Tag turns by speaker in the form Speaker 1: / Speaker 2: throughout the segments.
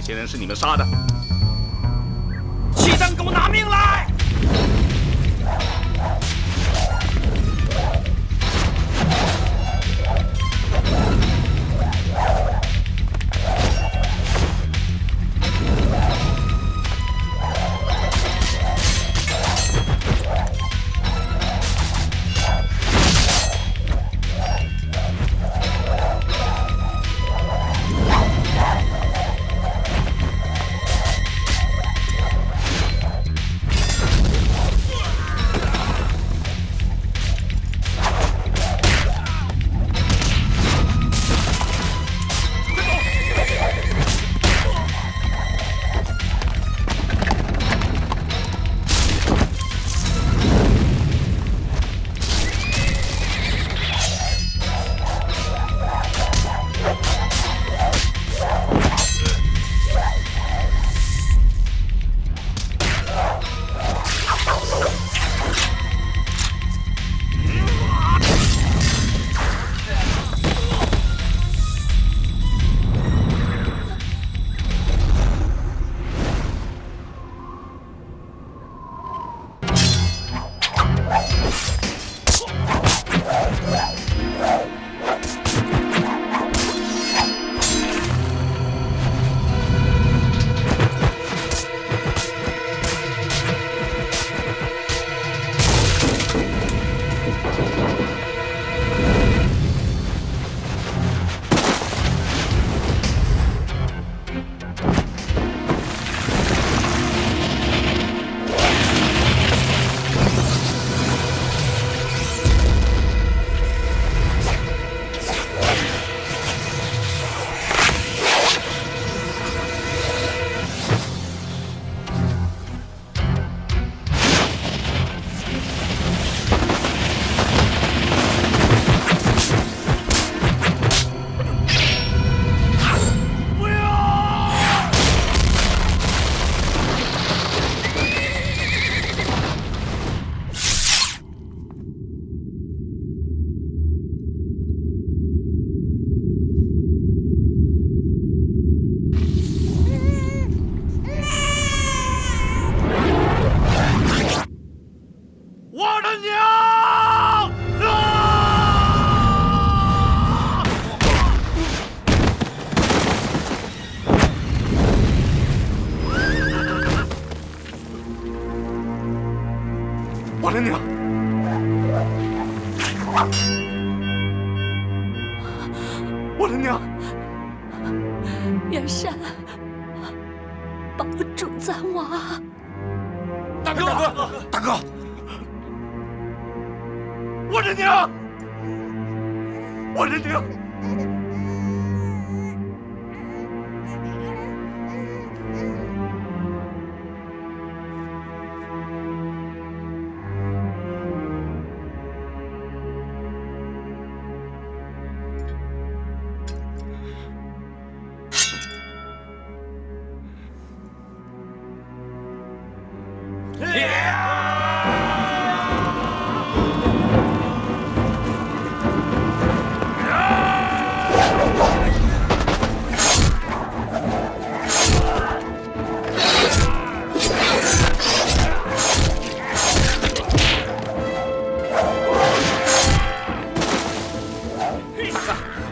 Speaker 1: 些人是你们杀的。契丹，给我拿命来！
Speaker 2: 我的娘！我的娘！
Speaker 3: 元山，保主暂亡。
Speaker 2: 大哥，大哥！我的娘！我的娘！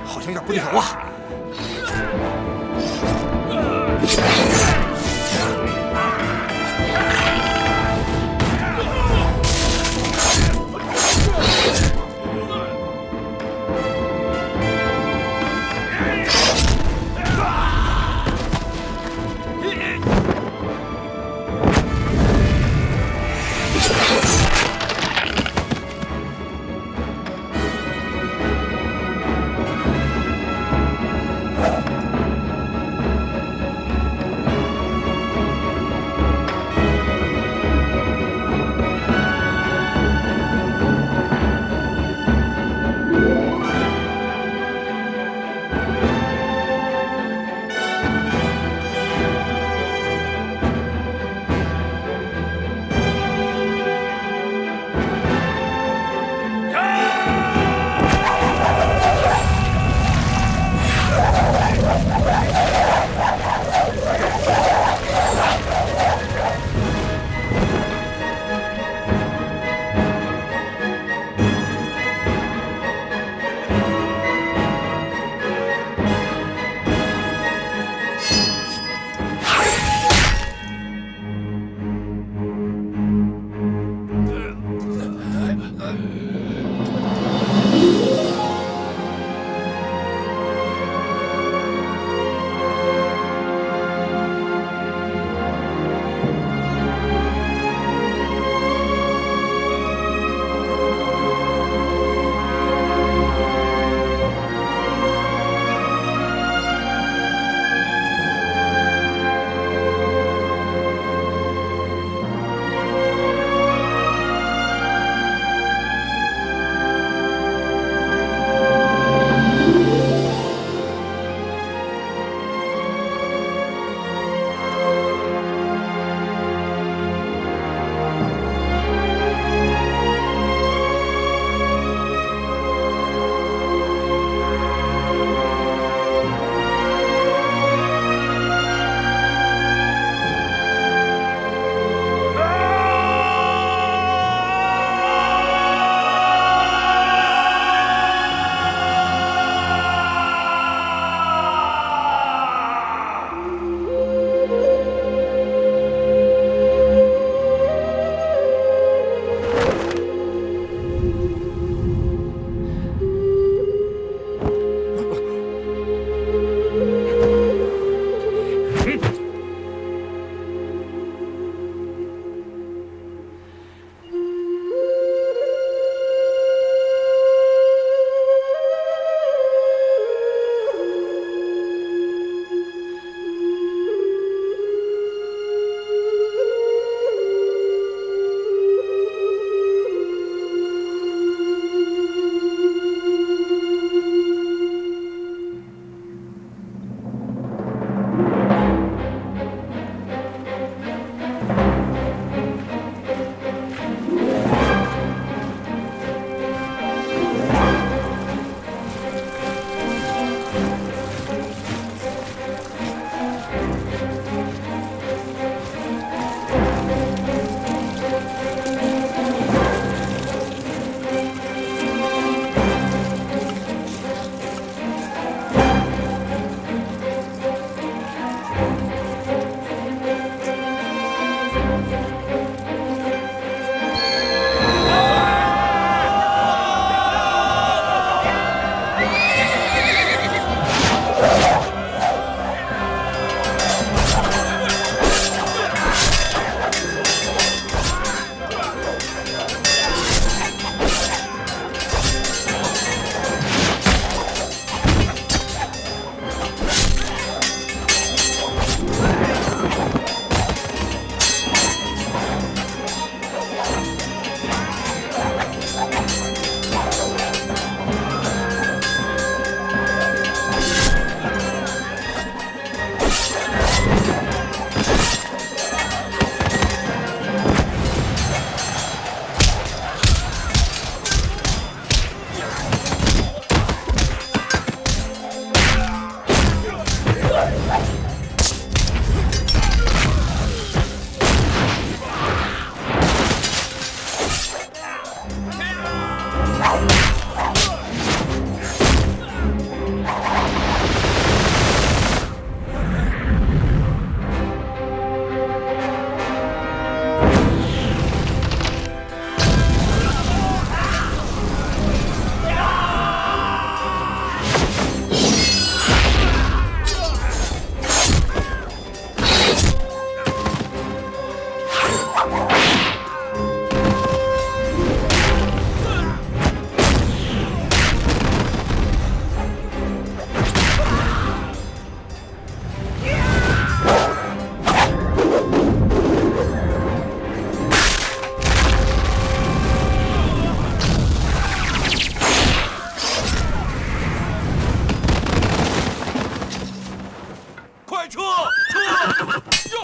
Speaker 4: 好像要不对头啊！
Speaker 1: 快撤！撤！呀！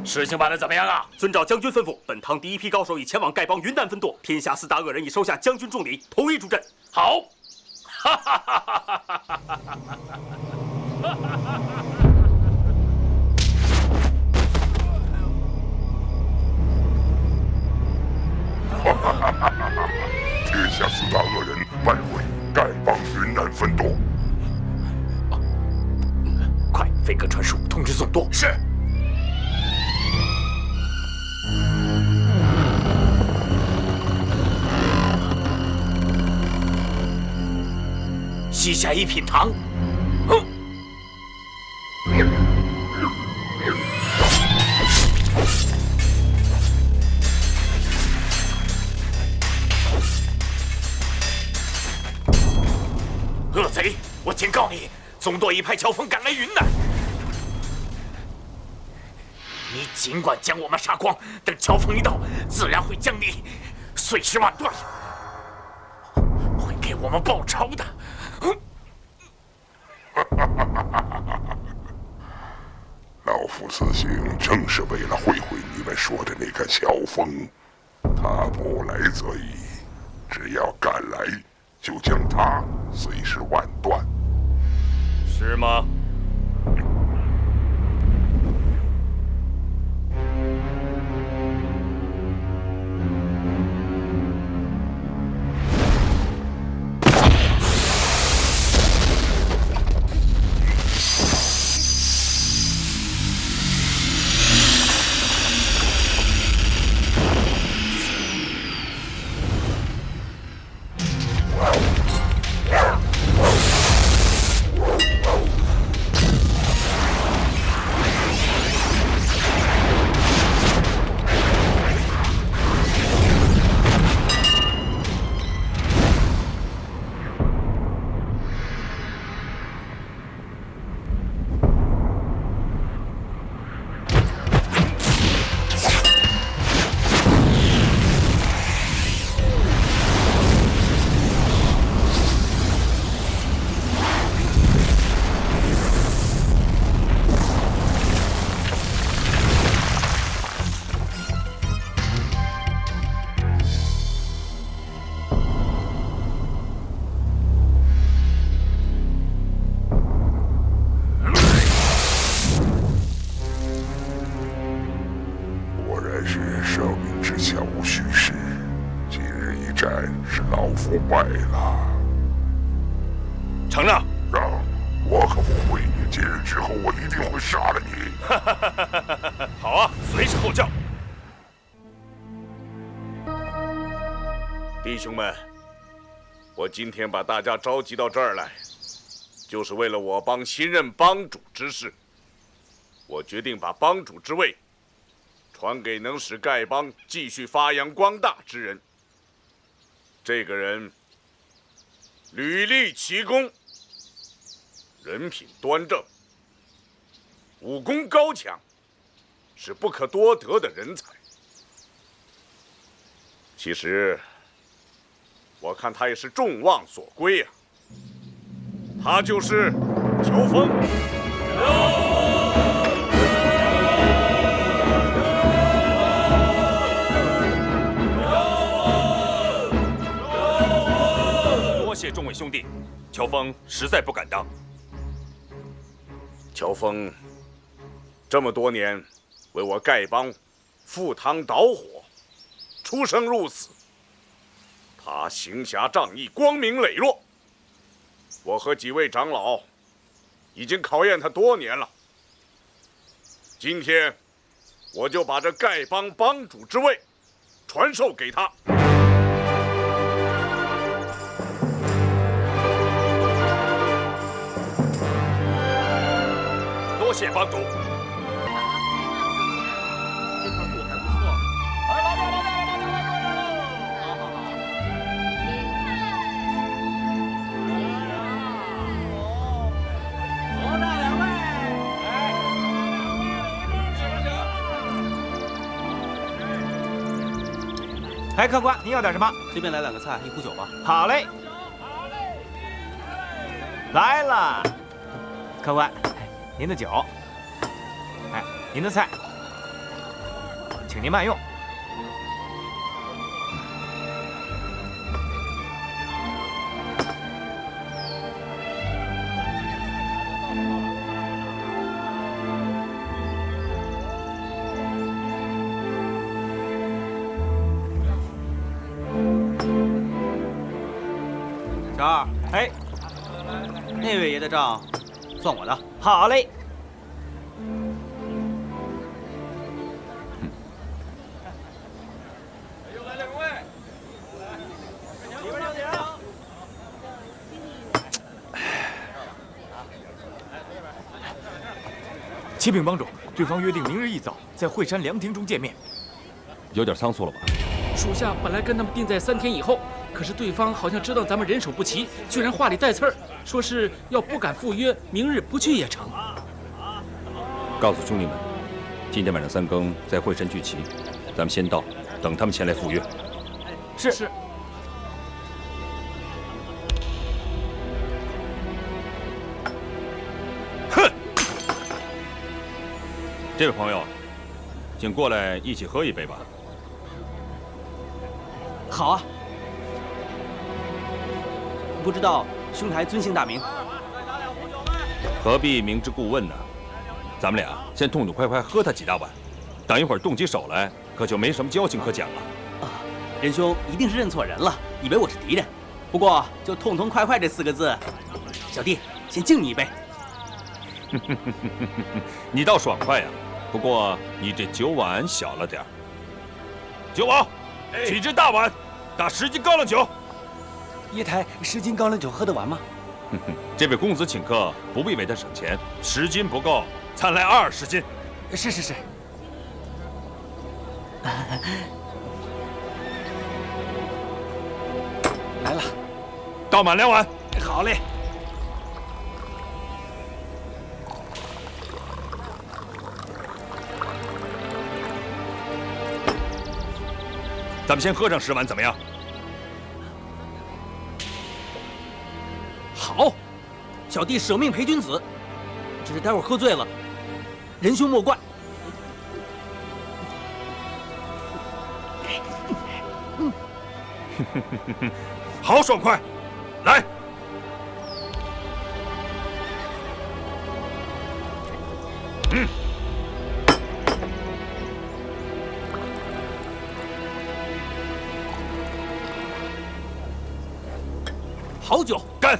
Speaker 2: 事情办得怎么样啊？遵照将军吩咐，本堂第一批高手已前往丐帮云南分舵，天下4大恶人已收下将军重礼，统一助阵。好！哈哈哈哈哈哈！
Speaker 5: 天下4大恶人拜会丐帮云南分舵。
Speaker 2: 快，飞鸽传书，通知总舵。是。西夏一品堂。恶贼，我警告你，总舵已派乔峰赶来云南。你尽管将我们杀光，等乔峰一到，自然会将你碎尸万段，会给我们报仇的。
Speaker 5: 老夫此行正是为了会会你们说的那个乔峰，他不来则已，只要赶来，就将他碎尸万段。
Speaker 1: 是吗？
Speaker 5: 败了。
Speaker 1: 承让。
Speaker 5: 让，我可不会。今日之后，我一定会杀了你。
Speaker 1: 好啊，随时候叫。
Speaker 6: 弟兄们，我今天把大家召集到这儿来，就是为了我帮新任帮主之事。我决定把帮主之位传给能使丐帮继续发扬光大之人。这个人屡立奇功，人品端正，武功高强，是不可多得的人才。其实，我看他也是众望所归啊。他就是乔峰。
Speaker 2: 多谢众位兄弟，乔峰实在不敢当。
Speaker 6: 乔峰这么多年为我丐帮赴汤蹈火，出生入死，他行侠仗义，光明磊落。我和几位长老已经考验他多年了。今天我就把这丐帮帮主之位传授给他。
Speaker 2: 多谢帮主。
Speaker 1: 哎，客官，您要点什么？
Speaker 7: 随便来2个菜，1壶酒吧。
Speaker 1: 好嘞，来了，客官，您的酒，哎，您的菜，请您慢用。
Speaker 7: 小二，
Speaker 1: 哎，
Speaker 7: 那位爷的账算我的。
Speaker 1: 好嘞。启禀帮主，对方约定明日一早在惠山凉亭中见面。
Speaker 8: 有点仓促了吧？
Speaker 9: 属下本来跟他们定在3天以后，可是对方好像知道咱们人手不齐，居然话里带刺儿，说是要不敢赴约，明日不去也成。
Speaker 8: 告诉兄弟们，今天晚上3更在惠山聚齐，咱们先到，等他们前来赴约。
Speaker 1: 是。
Speaker 8: 哼！这位朋友，请过来一起喝一杯吧。
Speaker 7: 好啊。不知道兄台尊姓大名？
Speaker 8: 何必明知故问呢？咱们俩先痛痛快快喝他几大碗，等一会儿动起手来，可就没什么交情可讲了。
Speaker 7: 啊，仁兄一定是认错人了，以为我是敌人。不过就痛痛快快这4个字，小弟先敬你一杯。
Speaker 8: 你倒爽快呀！不过你这酒碗小了点儿。酒保，取只大碗，打10斤高粱酒。
Speaker 7: 爷台10斤高粱酒喝得完吗？
Speaker 8: 这位公子请客，不必为他省钱，10斤不够，咱来20斤。
Speaker 7: 是。来了，
Speaker 8: 倒满2碗。
Speaker 7: 好嘞。
Speaker 8: 咱们先喝上10碗，怎么样？
Speaker 7: 好，小弟舍命陪君子。只是待会儿喝醉了，仁兄莫怪。
Speaker 8: 好爽快，来。
Speaker 7: 好酒，
Speaker 8: 干！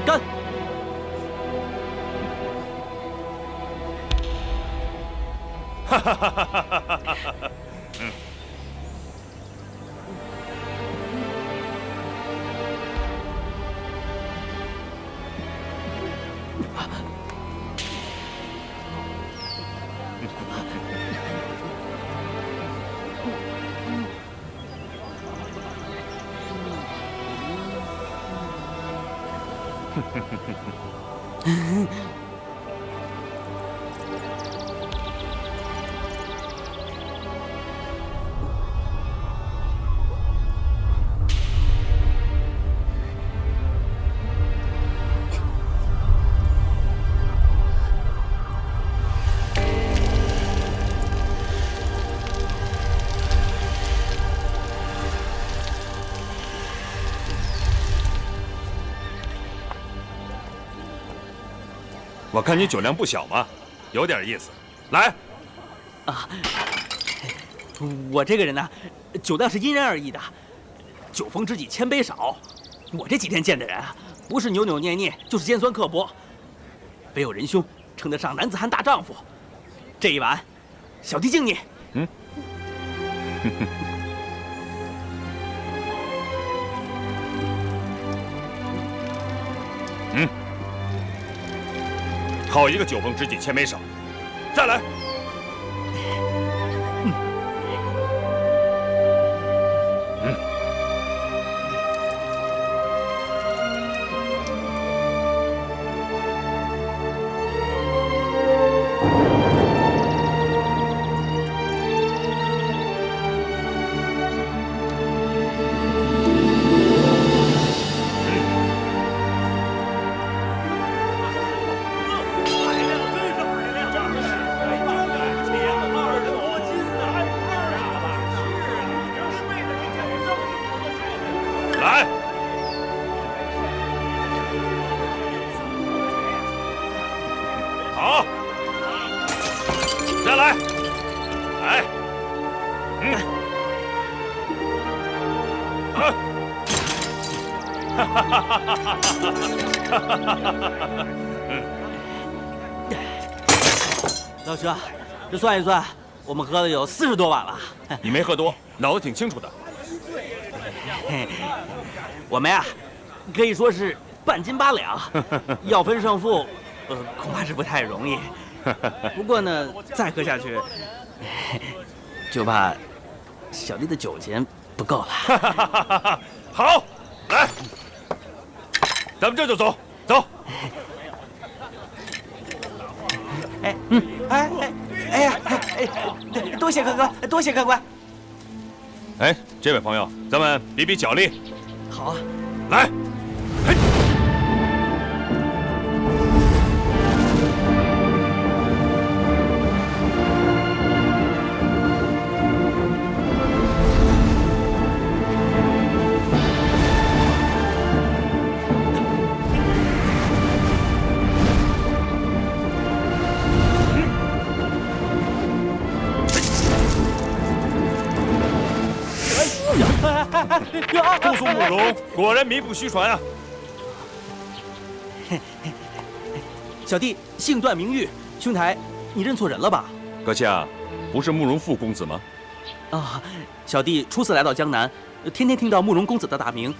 Speaker 7: 干！
Speaker 8: 哈哈哈哈哈哈！我看你酒量不小嘛，有点意思。来，
Speaker 7: 啊，我这个人呢，酒量是因人而异的，酒逢知己千杯少。我这几天见的人啊，不是扭扭捏捏，就是尖酸刻薄，唯有仁兄称得上男子汉大丈夫。这一碗，小弟敬你。
Speaker 8: 嗯。嗯。好一个酒逢知己千杯少！再来。
Speaker 7: 老师，这算一算，我们喝了有40多碗了。
Speaker 8: 你没喝多，脑子挺清楚的。
Speaker 7: 我们呀，可以说是半斤8两，要分胜负，恐怕是不太容易。不过呢，再喝下去，就怕小弟的酒钱不够了。
Speaker 8: 好，来，咱们这就走，走。
Speaker 7: 哎呀，多谢客官，多谢客官。
Speaker 8: 哎，这位朋友，咱们比比脚力。
Speaker 7: 好啊，
Speaker 8: 来。姑苏慕容果然名不虚传啊！
Speaker 7: 小弟姓段名玉，兄台，你认错人了吧？
Speaker 8: 阁下不是慕容复公子吗？
Speaker 7: 啊，小弟初次来到江南，天天听到慕容公子的大名，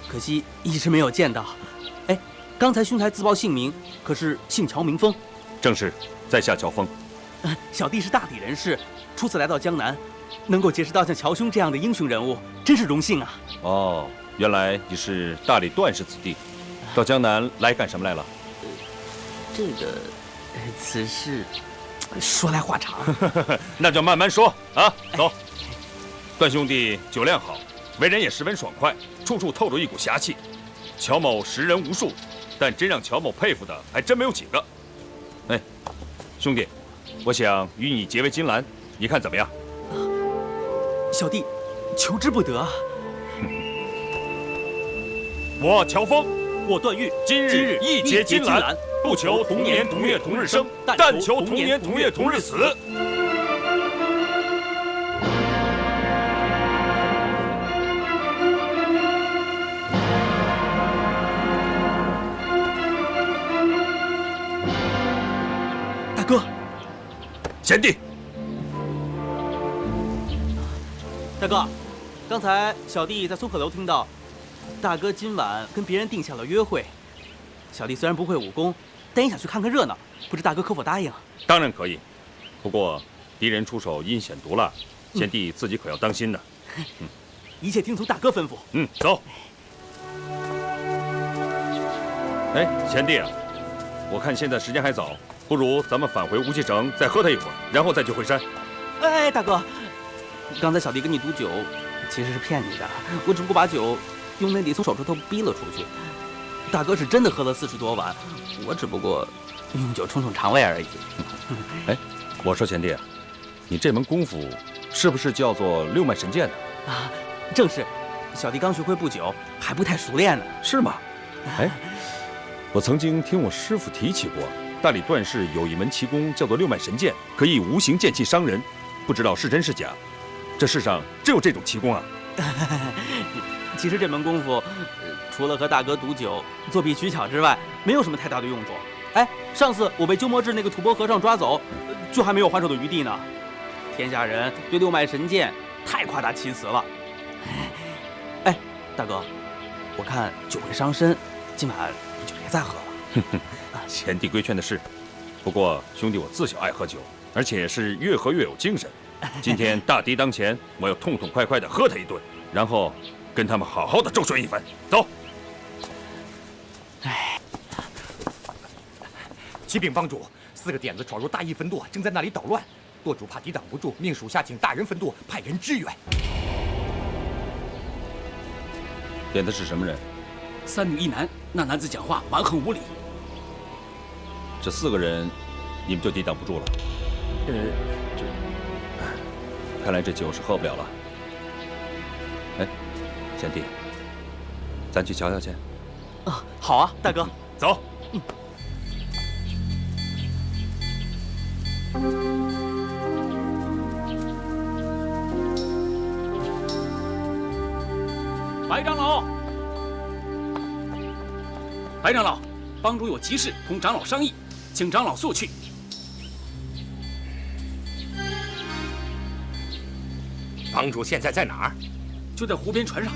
Speaker 7: 可惜一直没有见到。哎，刚才兄台自报姓名，可是姓乔名峰？
Speaker 8: 正是，在下乔峰。
Speaker 7: 小弟是大抵人士，初次来到江南，能够结识到像乔兄这样的英雄人物，真是荣幸啊！
Speaker 8: 哦，原来你是大理段氏子弟，到江南来干什么来了？
Speaker 7: 这个，此事说来话长，
Speaker 8: 那就慢慢说啊。走，段兄弟酒量好，为人也十分爽快，处处透着一股侠气。乔某识人无数，但真让乔某佩服的还真没有几个。哎，兄弟，我想与你结为金兰，你看怎么样？
Speaker 7: 小弟求之不得啊！
Speaker 8: 我乔峰，
Speaker 7: 我段誉，
Speaker 8: 今日一结金兰，不求同年同月同日生，但求同年同月同日死。
Speaker 7: 大哥，
Speaker 8: 贤弟。
Speaker 7: 大哥，刚才小弟在松鹤楼听到，大哥今晚跟别人定下了约会。小弟虽然不会武功，但也想去看看热闹，不知大哥可否答应？
Speaker 8: 当然可以，不过敌人出手阴险毒辣，贤弟自己可要当心呢。
Speaker 7: 一切听从大哥吩咐。
Speaker 8: 走。哎，贤弟啊，我看现在时间还早，不如咱们返回无锡城再喝他一会儿，然后再去会山。
Speaker 7: 哎，大哥，刚才小弟跟你赌酒，其实是骗你的，我只不过把酒用内力从手指头逼了出去。大哥是真的喝了40多碗，我只不过用酒冲冲肠胃而已。
Speaker 8: 哎，我说贤弟啊，你这门功夫是不是叫做六脉神剑呢？
Speaker 7: 啊，正是，小弟刚学会不久，还不太熟练呢。
Speaker 8: 是吗？哎，我曾经听我师傅提起过，大理段氏有一门奇功叫做六脉神剑，可以无形剑气伤人，不知道是真是假。这世上真有这种奇功啊？
Speaker 7: 其实这门功夫，除了和大哥赌酒、作弊取巧之外，没有什么太大的用处。哎，上次我被鸠摩智那个吐蕃和尚抓走，就还没有还手的余地呢。天下人对六脉神剑太夸大其词了。哎，大哥，我看酒会伤身，今晚你就别再喝了。
Speaker 8: 贤弟规劝的是，不过兄弟我自小爱喝酒，而且是越喝越有精神。今天大敌当前，我要痛痛快快地喝他一顿，然后跟他们好好的周旋一番。走。
Speaker 7: 哎，
Speaker 4: 启禀帮主，4个点子闯入大义分舵，正在那里捣乱。舵主怕抵挡不住，命属下请大人分舵，派人支援。
Speaker 8: 点的是什么人
Speaker 9: ？3女1男，那男子讲话蛮横无理。
Speaker 8: 这4个人，你们就抵挡不住了。看来这酒是喝不了了。哎，贤弟，咱去瞧瞧去。
Speaker 7: 啊，好啊，大哥，
Speaker 8: 走。
Speaker 9: 白长老，白长老，帮主有急事同长老商议，请长老速去。
Speaker 4: 帮主现在在哪儿？
Speaker 9: 就在湖边船上，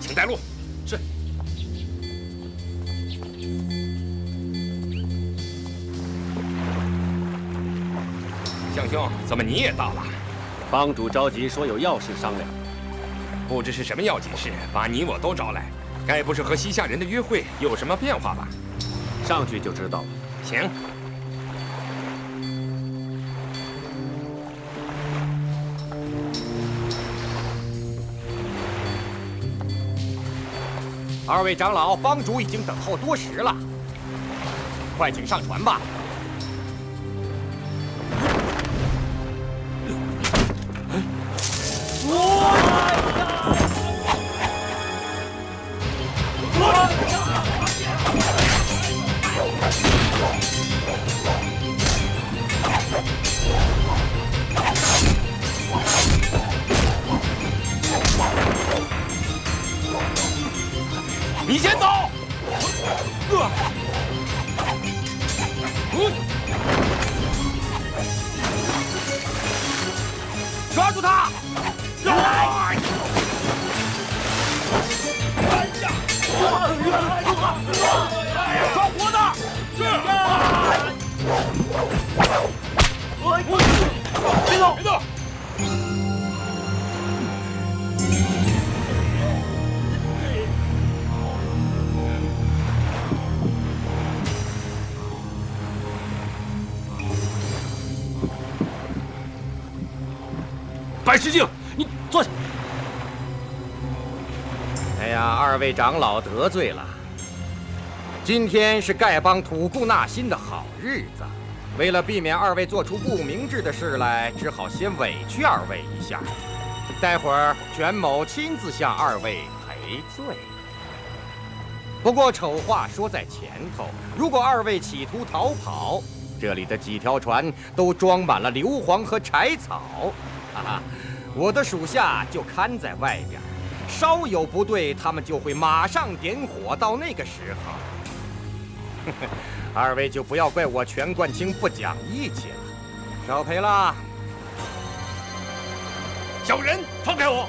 Speaker 4: 请带路。
Speaker 9: 是。
Speaker 4: 向兄，怎么你也到了？
Speaker 10: 帮主着急，说有要事商量。
Speaker 4: 不知是什么要紧事，把你我都招来，该不是和西夏人的约会有什么变化吧？
Speaker 10: 上去就知道了。
Speaker 4: 行。2位长老，帮主已经等候多时了，快请上船吧。你先走。抓住他！抓活的！是。别动！别动！
Speaker 9: 白石镜，你坐下。
Speaker 10: 哎呀，2位长老得罪了。今天是丐帮吐故纳新的好日子，为了避免2位做出不明智的事来，只好先委屈2位一下。待会儿卷某亲自向2位赔罪。不过丑话说在前头，如果2位企图逃跑，这里的几条船都装满了硫磺和柴草。我的属下就看在外边，稍有不对，他们就会马上点火。到那个时候，2位就不要怪我全冠清不讲义气了。少赔了。
Speaker 4: 小人，放开我！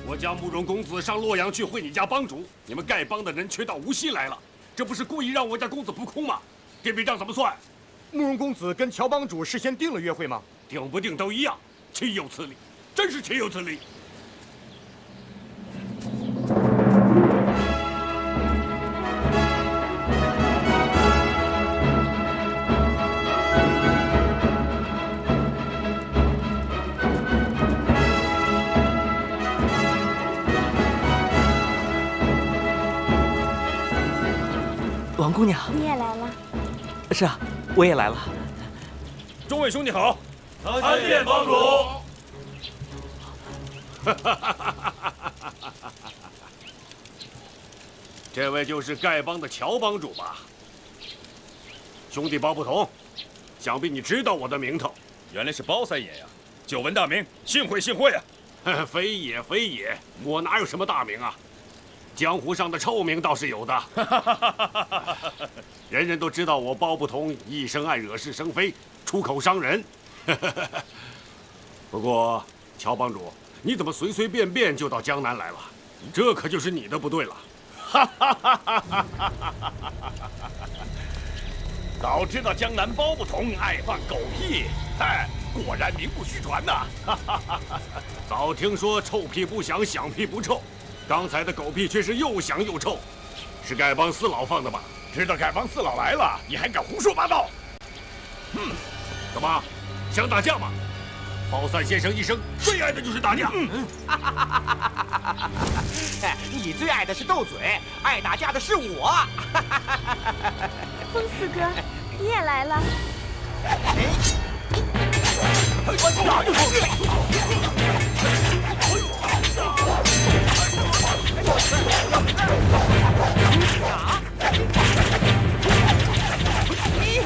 Speaker 8: 我家慕容公子上洛阳去会你家帮主，你们丐帮的人却到无锡来了，这不是故意让我家公子不空吗？这笔账怎么算？
Speaker 4: 慕容公子跟乔帮主事先定了约会吗？
Speaker 2: 定不定都一样，岂有此理！真是岂有此理！
Speaker 7: 王姑娘，
Speaker 3: 你也来了。
Speaker 7: 是啊，我也来了。
Speaker 8: 众位兄弟好，
Speaker 2: 参见帮主。这位就是丐帮的乔帮主吧？兄弟包不同，想必你知道我的名头。
Speaker 8: 原来是包三爷呀，久闻大名，幸会幸会啊！
Speaker 2: 非也非也，我哪有什么大名啊？江湖上的臭名倒是有的，人人都知道我包不同一生爱惹是生非，出口伤人。不过乔帮主，你怎么随随便便就到江南来了？这可就是你的不对了。
Speaker 8: 早知道江南包不同爱放狗屁，嗨，果然名不虚传呐！
Speaker 2: 早听说臭屁不响，响屁不臭，刚才的狗屁却是又响又臭，是丐帮四老放的吧？
Speaker 8: 知道丐帮四老来了，你还敢胡说八道？
Speaker 2: 干嘛？想打架吗？包三先生一生最爱的就是打架。
Speaker 4: 你最爱的是斗嘴，爱打架的是我。
Speaker 3: 风四哥，你也来了。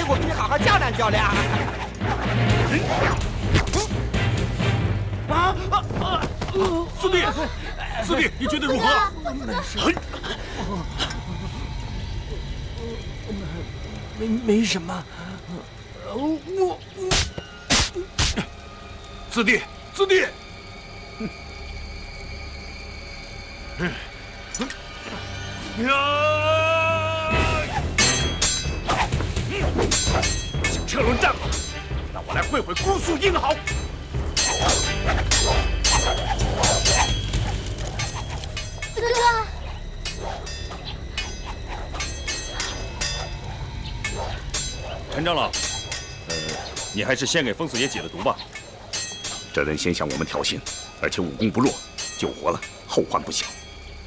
Speaker 4: 我跟你好好较量较量。
Speaker 2: 四弟，四弟，你觉得如何？
Speaker 9: 没什么。
Speaker 2: 四弟，四弟。
Speaker 8: 想车轮战吗？让我来会会姑苏英豪。
Speaker 3: 四哥，
Speaker 8: 陈长老，你还是先给风四爷解了毒吧。
Speaker 6: 这人先向我们挑衅，而且武功不弱，救活了，后患不小。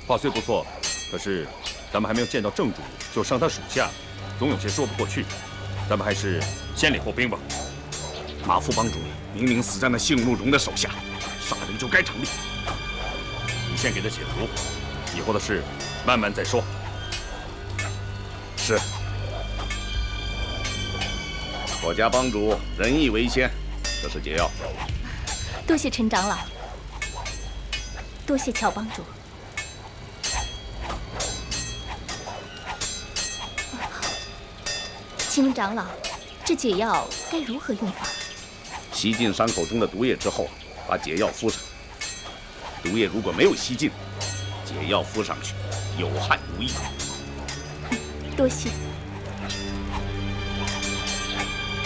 Speaker 8: 话虽不错，可是咱们还没有见到正主就伤他属下，总有些说不过去。咱们还是先礼后兵吧。
Speaker 6: 马副帮主明明死在那姓陆荣的手下，杀人就该成立。
Speaker 8: 你先给他解毒，以后的事慢慢再说。
Speaker 6: 是。我家帮主仁义为先，这是解药。
Speaker 3: 多谢陈长老，多谢乔帮主。请问长老，这解药该如何用法？
Speaker 6: 吸进伤口中的毒液之后，把解药敷上。毒液如果没有吸进，解药敷上去有害无益。
Speaker 3: 多谢。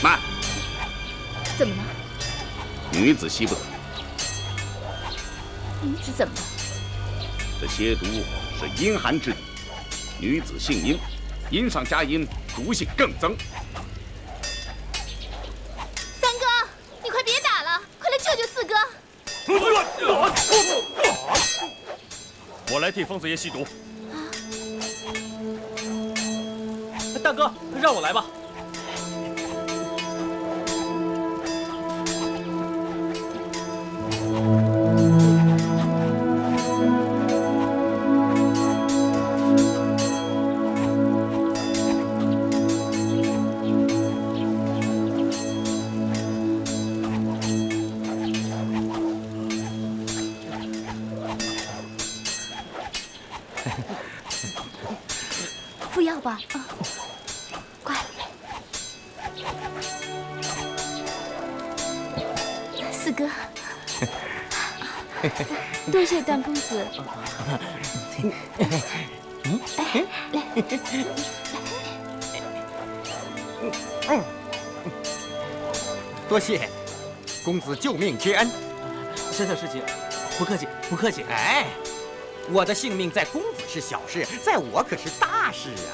Speaker 6: 慢，
Speaker 3: 怎么了？
Speaker 6: 女子吸不得。
Speaker 3: 女子怎么了？
Speaker 6: 这蝎毒是阴寒之毒，女子姓阴，阴上加阴，毒性更增。
Speaker 3: 三哥，你快别打了，快来救救四哥！
Speaker 8: 我来替疯子爷吸毒。
Speaker 7: 大哥，让我来吧。
Speaker 3: 服药吧，啊，乖。四哥，多谢段公子。哎，来。
Speaker 10: 多谢公子救命之恩。
Speaker 7: 小事情，不客气，不客气。
Speaker 10: 哎，我的性命在公子是小事，在我可是大事啊！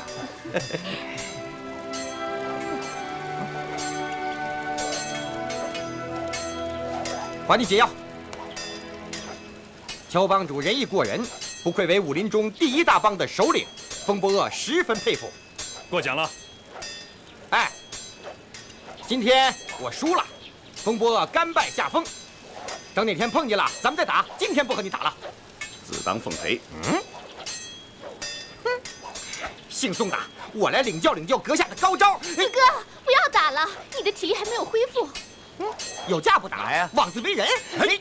Speaker 10: 还你解药。乔帮主仁义过人，不愧为武林中第一大帮的首领，风伯鄂十分佩服。
Speaker 8: 过奖了。
Speaker 10: 哎，今天我输了，风伯鄂甘拜下风。等哪天碰见了，咱们再打。今天不和你打了。
Speaker 6: 自当奉陪。
Speaker 10: 姓宋的，我来领教领教阁下的高招。
Speaker 3: 四哥，不要打了，你的体力还没有恢复。
Speaker 10: 有架不打，
Speaker 1: 来呀，
Speaker 10: 妄自为人。哎。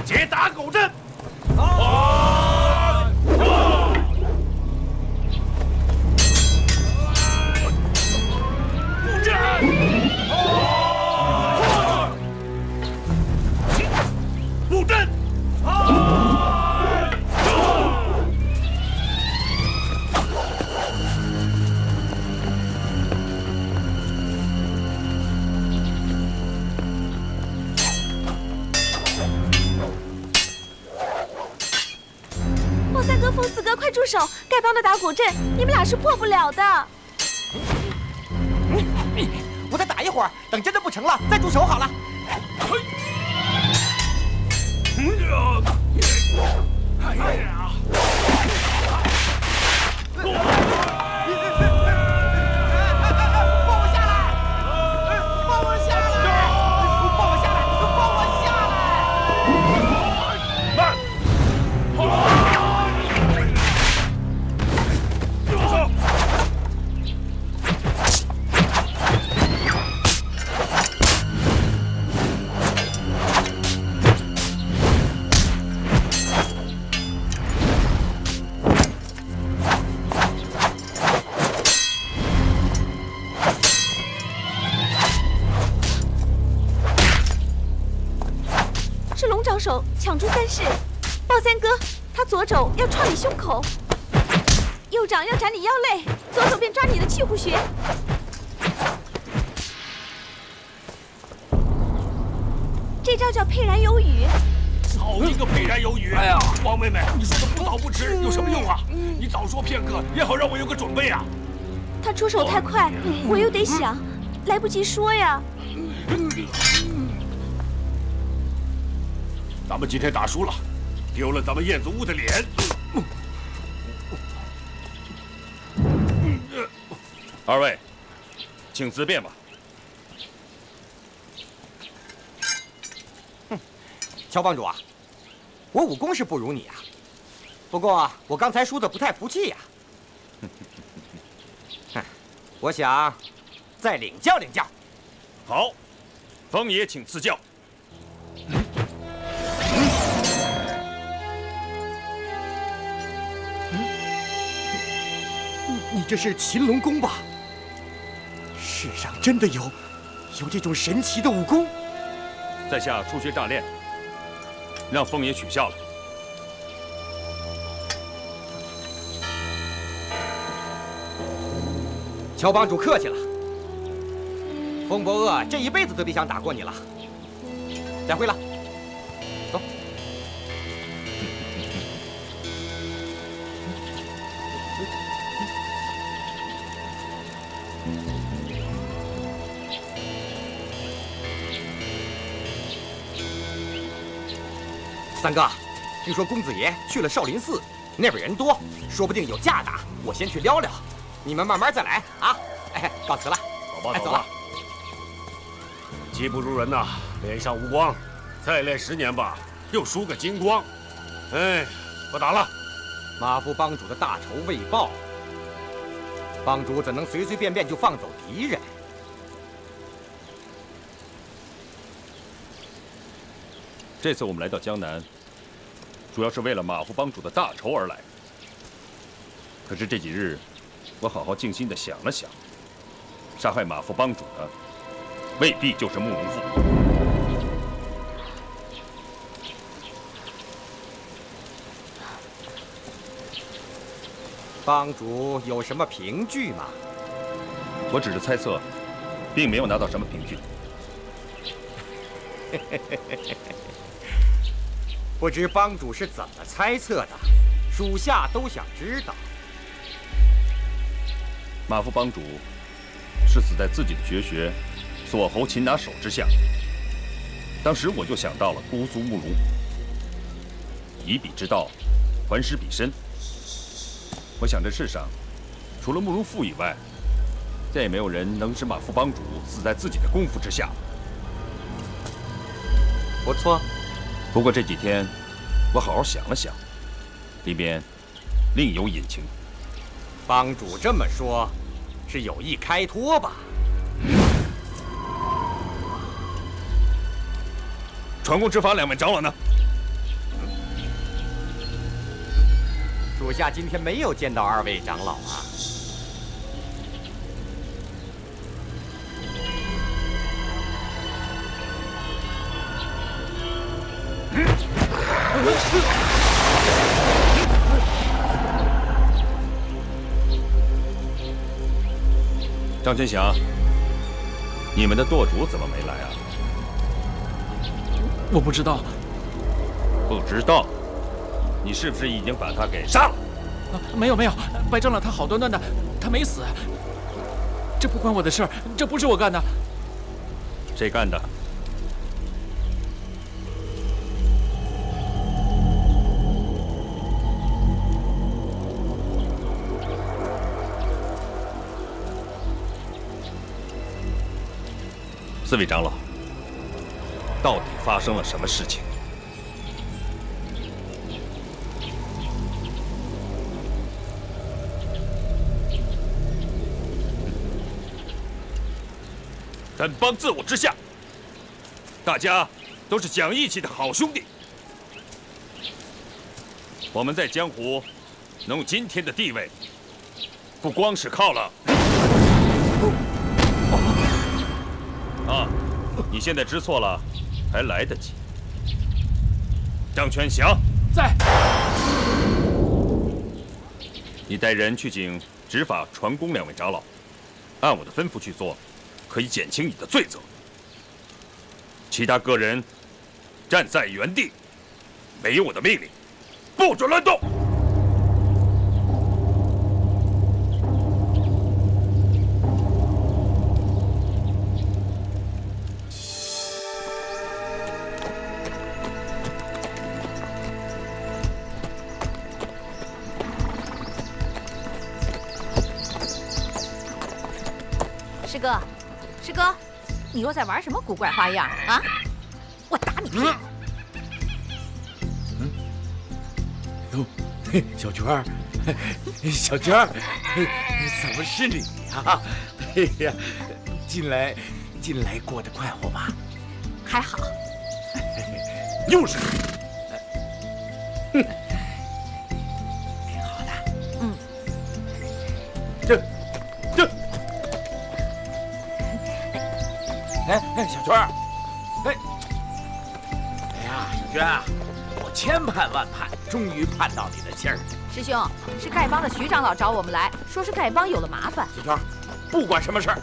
Speaker 8: 解打狗阵。布阵。
Speaker 3: 莫三哥、风四哥，快住手！丐帮的打狗阵，你们俩是破不了的。
Speaker 10: 我再打一会儿，等真的不成了再住手好了。
Speaker 3: 是龙爪手抢出三式，豹三哥他左肘要创你胸口，右掌要斩你腰肋，左手便抓你的气户穴。这招叫沛然有雨。
Speaker 8: 好一个沛然有雨！哎呀，王妹妹，你说的不早不迟有什么用啊？你早说片刻，也好让我有个准备啊。
Speaker 3: 他出手太快，我又得想，来不及说呀。
Speaker 8: 咱们今天打输了，丢了咱们燕子屋的脸。二位，请自便吧。
Speaker 10: 乔帮主啊，我武功是不如你啊，不过我刚才输的不太服气呀。我想再领教领教。
Speaker 8: 好，风爷请赐教。
Speaker 10: 你这是擒龙功吧？世上真的有这种神奇的武功？
Speaker 8: 在下初学乍练，让风爷取笑了。
Speaker 10: 乔帮主客气了，风伯鄂这一辈子都别想打过你了。再会了，走。三哥，听说公子爷去了少林寺，那边人多，说不定有架打。我先去撩撩，你们慢慢再来啊！哎，告辞了，
Speaker 2: 走吧，
Speaker 10: 走了。
Speaker 2: 技不如人呐，脸上无光，再练10年吧，又输个精光。哎，不打了。
Speaker 10: 马副帮主的大仇未报，帮主怎能随随便便就放走敌人？
Speaker 8: 这次我们来到江南，主要是为了马副帮主的大仇而来。可是这几日，我好好静心地想了想，杀害马副帮主的未必就是慕容复。
Speaker 10: 帮主有什么凭据吗？
Speaker 8: 我只是猜测，并没有拿到什么凭据。
Speaker 10: 不知帮主是怎么猜测的，属下都想知道。
Speaker 8: 马副帮主是死在自己的绝学锁喉擒拿手之下。当时我就想到了姑苏慕容，以彼之道，还施彼身。我想这世上，除了慕容复以外，再也没有人能使马副帮主死在自己的功夫之下。
Speaker 10: 不错。
Speaker 8: 不过这几天，我好好想了想，里边另有隐情。
Speaker 10: 帮主这么说，是有意开脱吧？
Speaker 8: 传功执法2位长老呢？
Speaker 10: 属下今天没有见到2位长老啊。
Speaker 8: 张全祥，你们的舵主怎么没来啊？
Speaker 9: 我不知道。
Speaker 8: 不知道？你是不是已经把他给杀了？
Speaker 9: 没有，白长老他好端端的，他没死。这不关我的事儿，这不是我干的。
Speaker 8: 谁干的？4位长老，到底发生了什么事情？本帮自我之下，大家都是讲义气的好兄弟。我们在江湖能有今天的地位，不光是靠了……啊，你现在知错了，还来得及。张全祥
Speaker 9: 在。
Speaker 8: 你带人去请执法传功2位长老，按我的吩咐去做，可以减轻你的罪责。其他个人站在原地，没有我的命令，不准乱动。
Speaker 3: 师哥，你又在玩什么古怪花样啊？我打你屁股！
Speaker 11: 小娟儿，小娟儿，怎么是你呀？哎呀，近来过得快活吧？
Speaker 3: 还好。
Speaker 11: 又是你，
Speaker 3: 挺好的。
Speaker 11: 小娟儿，哎呀，小娟啊，我千盼万盼，终于盼到你的信儿。
Speaker 3: 师兄，是丐帮的徐长老找我们来，说是丐帮有了麻烦。
Speaker 11: 小娟，不管什么事儿，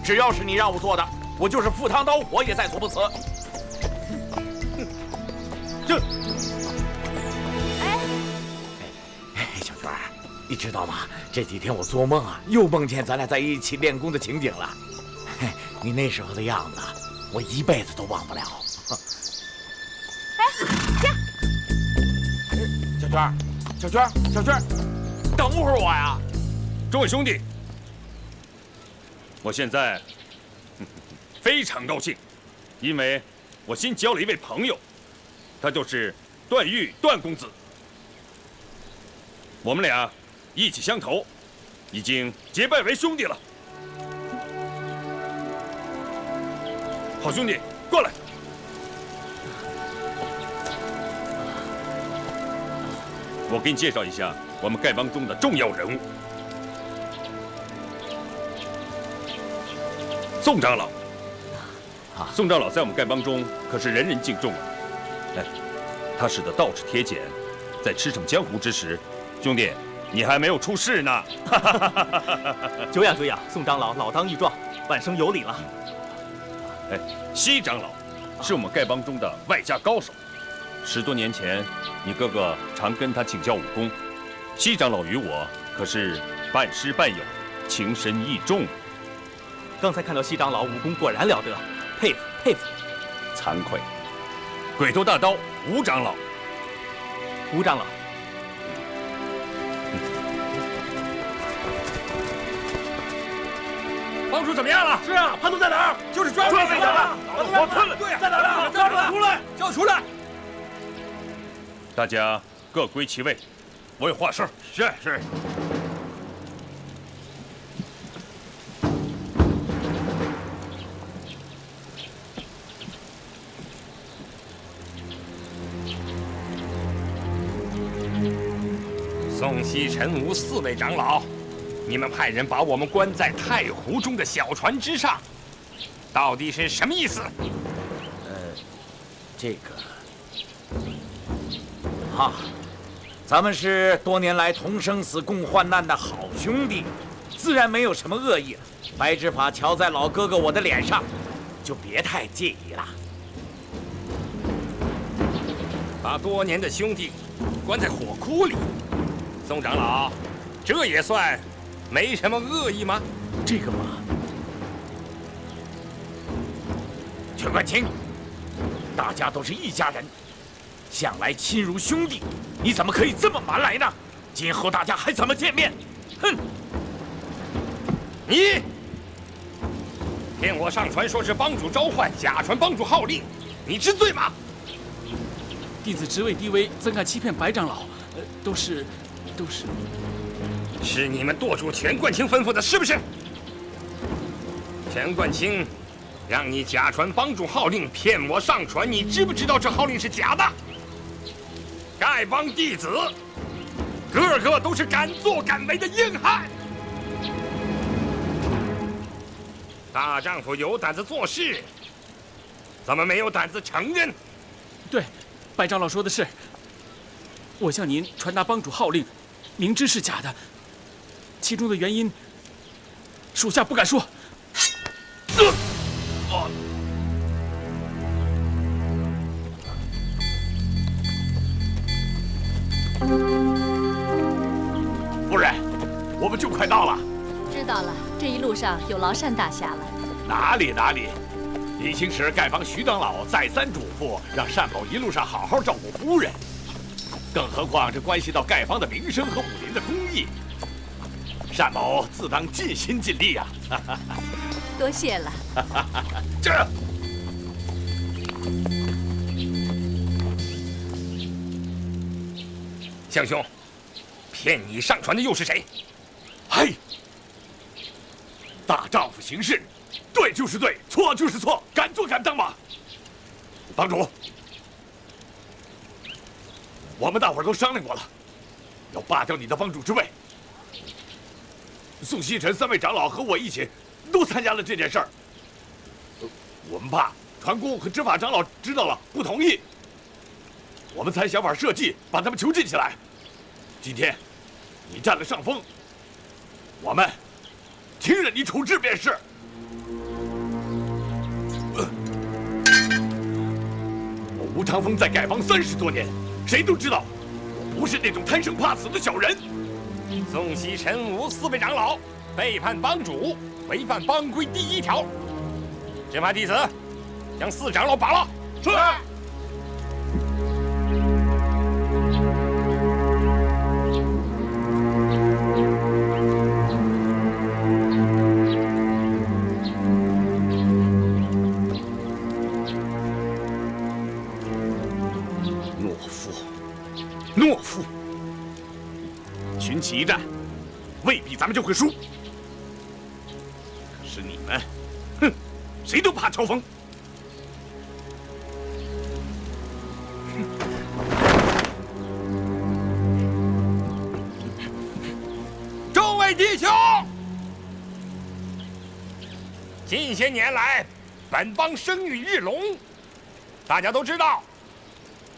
Speaker 11: 只要是你让我做的，我就是赴汤蹈火也在所不辞。小娟，你知道吗？这几天我做梦啊，又梦见咱俩在一起练功的情景了。你那时候的样子，我一辈子都忘不了。这样，小娟，小娟，小娟，等会儿我呀！
Speaker 8: 诸位兄弟，我现在非常高兴，因为我新交了一位朋友，他就是段誉段公子。我们俩意气相投，已经结拜为兄弟了。好兄弟，过来。我给你介绍一下我们丐帮中的重要人物，宋长老。宋长老在我们丐帮中可是人人敬重啊！哎，他使得道士铁剪在驰骋江湖之时，兄弟，你还没有出世呢。
Speaker 7: 久仰久仰，宋长老老当益壮，万生有礼了。
Speaker 8: 哎，西长老是我们丐帮中的外家高手，10多年前，你哥哥常跟他请教武功。西长老与我可是半师半友，情深意重。
Speaker 7: 刚才看到西长老武功果然了得，佩服佩服。
Speaker 8: 惭愧，鬼头大刀吴长老。
Speaker 7: 吴长老，
Speaker 9: 帮主怎么样了？
Speaker 4: 是啊，潘总在哪儿？就是抓住他了！我困了，对呀，在哪儿？抓住他出来，叫他出来！
Speaker 8: 大家各归其位，我有话事。是。
Speaker 12: 宋西陈吴4位长老，你们派人把我们关在太湖中的小船之上，到底是什么意思？
Speaker 11: 这个咱们是多年来同生死共患难的好兄弟，自然没有什么恶意了。白执法瞧在老哥哥我的脸上，就别太介意了。
Speaker 12: 把多年的兄弟关在火窟里，宋长老，这也算没什么恶意吗？
Speaker 11: 这个嘛，全冠清，大家都是一家人，向来亲如兄弟，你怎么可以这么蛮来呢？今后大家还怎么见面？哼！
Speaker 12: 你骗我上船，说是帮主召唤，假传帮主号令，你知罪吗？
Speaker 9: 弟子职位低微，怎敢欺骗白长老？都是
Speaker 12: 你们舵主钱冠清吩咐的，是不是？钱冠清让你假传帮主号令，骗我上船，你知不知道这号令是假的？丐帮弟子个个都是敢作敢为的硬汉，大丈夫有胆子做事，怎么没有胆子承认？
Speaker 9: 对，白长老说的是。我向您传达帮主号令，明知是假的，其中的原因，属下不敢说。
Speaker 11: 夫人，我们就快到了。
Speaker 13: 知道了，这一路上有劳单大侠了。
Speaker 11: 哪里，李清时丐帮徐长老再三嘱咐，让单某一路上好好照顾夫人。更何况这关系到丐帮的名声和武林的公义，单某自当尽心尽力啊！
Speaker 13: 多谢了。
Speaker 11: 这。
Speaker 12: 相兄，骗你上船的又是谁？
Speaker 11: 嘿，大丈夫行事，对就是对，错就是错，敢做敢当嘛！帮主。我们大伙儿都商量过了，要罢掉你的帮主之位。宋西陈3位长老和我一起，都参加了这件事儿。我们怕船公和执法长老知道了不同意，我们才想法设计把他们囚禁起来。今天你占了上风，我们听任你处置便是。我吴长风在丐帮30多年。谁都知道，我不是那种贪生怕死的小人。
Speaker 12: 宋西陈吴4位长老背叛帮主，违反帮规第1条。执法弟子将4长老拔了。
Speaker 11: 是。
Speaker 6: 懦夫，懦夫！群起一战，未必咱们就会输。可是你们，哼，谁都怕乔峰。
Speaker 12: 众位弟兄，近些年来，本邦声誉日隆，大家都知道，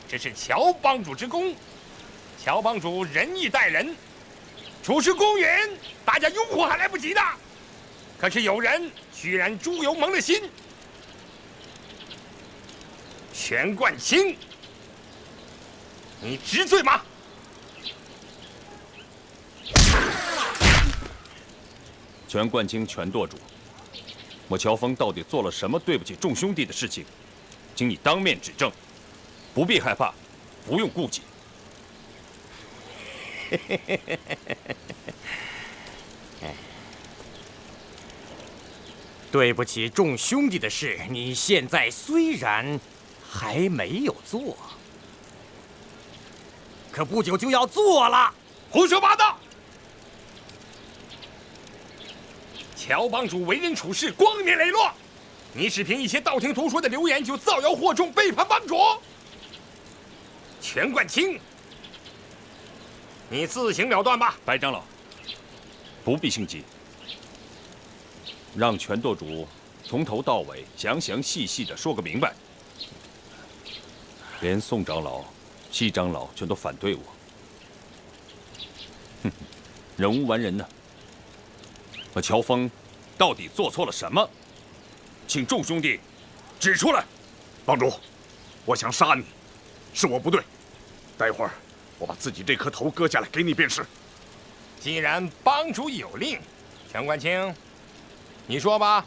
Speaker 12: 这是乔帮主之功。乔帮主仁义待人，处事公允，大家拥护还来不及呢。可是有人居然猪油蒙了心。全冠清，你知罪吗？
Speaker 8: 全冠清全舵主，我乔峰到底做了什么对不起众兄弟的事情？请你当面指证，不必害怕，不用顾忌。
Speaker 10: 对不起众兄弟的事，你现在虽然还没有做，可不久就要做了。
Speaker 12: 胡说八道！乔帮主为人处事光明磊落，你只凭一些道听途说的流言就造谣惑众，背叛帮主。全冠清，你自行了断吧。
Speaker 8: 白长老，不必心急，让全舵主从头到尾详详细细的说个明白。连宋长老、西长老全都反对我，哼，人无完人呢。我乔峰到底做错了什么？请众兄弟指出来。
Speaker 6: 帮主，我想杀你，是我不对。待会儿我把自己这颗头割下来给你便是。
Speaker 12: 既然帮主有令，全冠清，你说吧。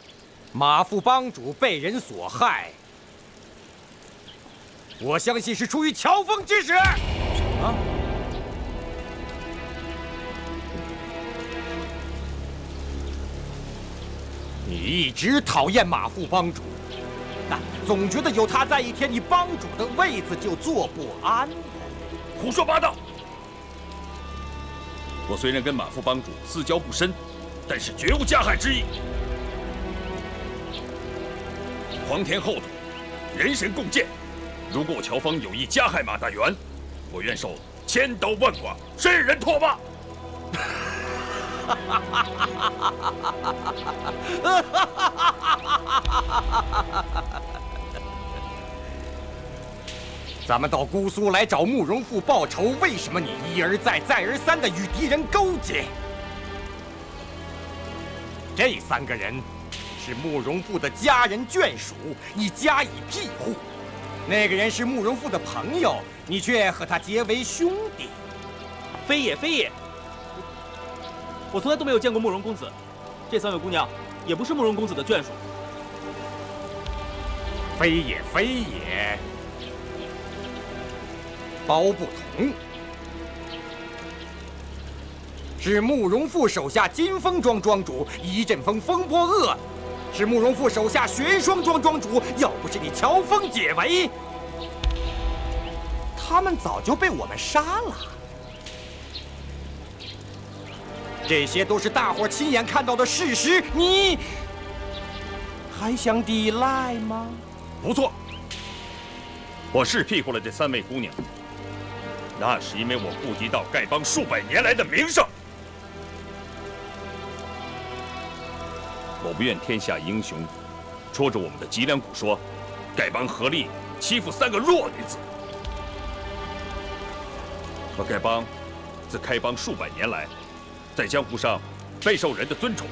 Speaker 10: 马副帮主被人所害，我相信是出于乔峰之使。什么？你一直讨厌马副帮主，总觉得有他在一天，你帮主的位子就坐不安。
Speaker 8: 胡说八道！我虽然跟马副帮主私交不深，但是绝无加害之意。皇天厚土，人神共鉴。如果我乔峰有意加害马大元，我愿受千刀万剐，身人唾骂。咱们到姑苏来找慕容复报仇，为什么你一而再、再而三的与敌人勾结？这3个人是慕容复的家人眷属，你加以庇护；那个人是慕容复的朋友，你却和他结为兄弟。
Speaker 7: 非也，非也。我从来都没有见过慕容公子，这3位姑娘也不是慕容公子的眷属。
Speaker 10: 非也，非也。包不同，是慕容复手下金风庄庄主一阵风风波恶，是慕容复手下玄霜庄庄主，要不是你乔峰解围，他们早就被我们杀了。这些都是大伙亲眼看到的事实，你还想抵赖吗？
Speaker 8: 不错，我是庇护了这3位姑娘。那是因为我顾及到丐帮数百年来的名声，我不愿天下英雄戳着我们的脊梁骨说，丐帮合力欺负3个弱女子。我丐帮自开帮数百年来，在江湖上备受人的尊崇。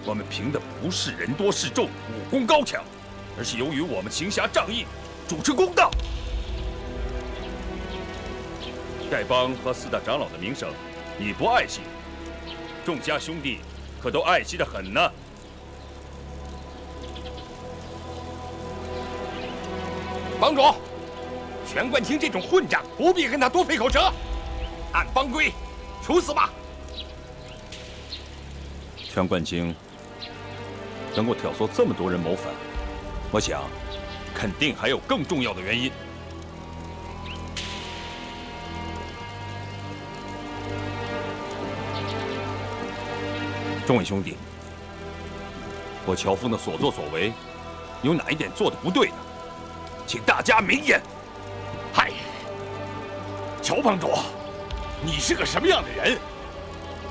Speaker 8: 我们凭的不是人多势众、武功高强，而是由于我们行侠仗义、主持公道。丐帮和4大长老的名声，你不爱惜，众家兄弟可都爱惜得很呢。
Speaker 12: 帮主，全冠清这种混账，不必跟他多费口舌，按帮规处死吧。
Speaker 8: 全冠清能够挑唆这么多人谋反，我想肯定还有更重要的原因。众位兄弟，我乔峰的所作所为，有哪一点做的不对的，请大家明言。
Speaker 11: 嗨，乔帮主，你是个什么样的人？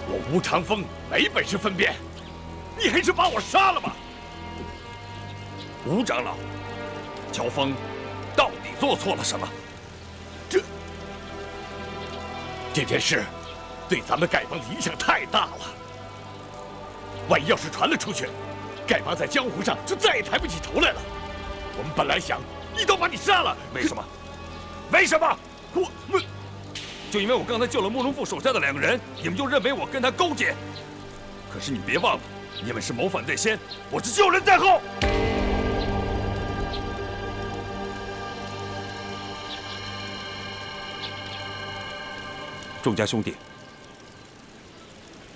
Speaker 11: 我吴长风没本事分辨，你还是把我杀了吧！
Speaker 8: 吴长老，乔峰到底做错了什么？
Speaker 11: 这件事对咱们丐帮的影响太大了。万一要是传了出去，丐帮在江湖上就再也抬不起头来了。我们本来想一刀把你杀了，
Speaker 8: 为什么？为什么？就因为我刚才救了慕容复手下的2个人，你们就认为我跟他勾结？可是你别忘了，你们是谋反在先，我是救人在后。众家兄弟，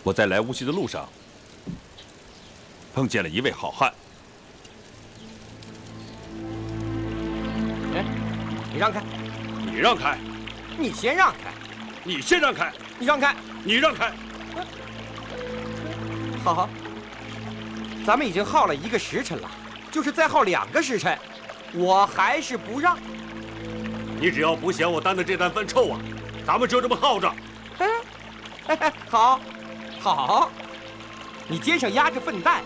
Speaker 8: 我在来无锡的路上碰见了一位好汉。
Speaker 10: 哎，你让开！
Speaker 11: 你让开！
Speaker 10: 你先让开！
Speaker 11: 你先让开！
Speaker 10: 你让开！
Speaker 11: 你让开！
Speaker 10: 好，咱们已经耗了1个时辰了，就是再耗2个时辰，我还是不让。
Speaker 2: 你只要不嫌我担的这担粪臭啊，咱们就这么耗着。
Speaker 10: 好，好，你肩上压着粪担，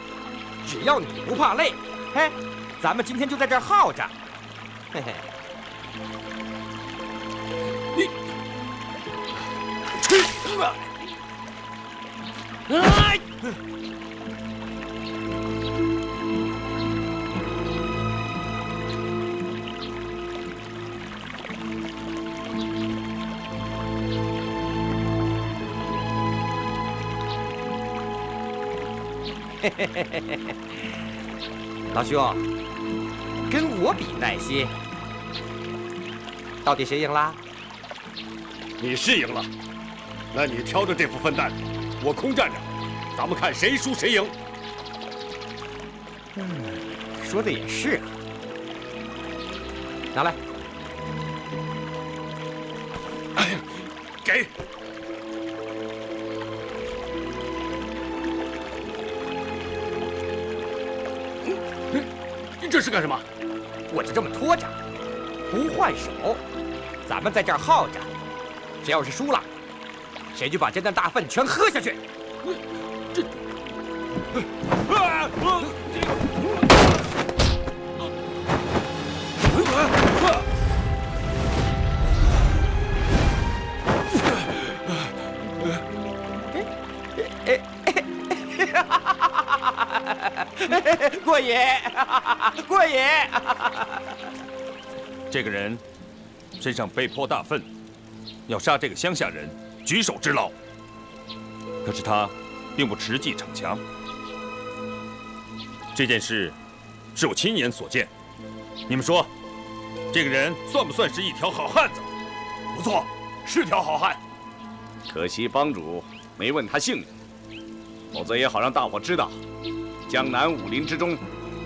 Speaker 10: 只要你不怕累，嘿，咱们今天就在这儿耗着。嘿嘿。
Speaker 11: 你，去！哎！
Speaker 10: 老兄，跟我比耐心，到底谁赢了？
Speaker 11: 你是赢了，那你挑着这副粪担，我空站着，咱们看谁输谁赢。
Speaker 10: 说的也是啊，拿来。
Speaker 11: 给。这是干什么？
Speaker 10: 我就这么拖着，不换手，咱们在这儿耗着。谁要是输了，谁就把这担大粪全喝下去。过瘾，过瘾！
Speaker 8: 这个人身上被泼大粪，要杀这个乡下人，举手之劳。可是他并不持计逞强。这件事是我亲眼所见，你们说，这个人算不算是一条好汉子？
Speaker 11: 不错，是条好汉。
Speaker 6: 可惜帮主没问他姓名，否则也好让大伙知道，江南武林之中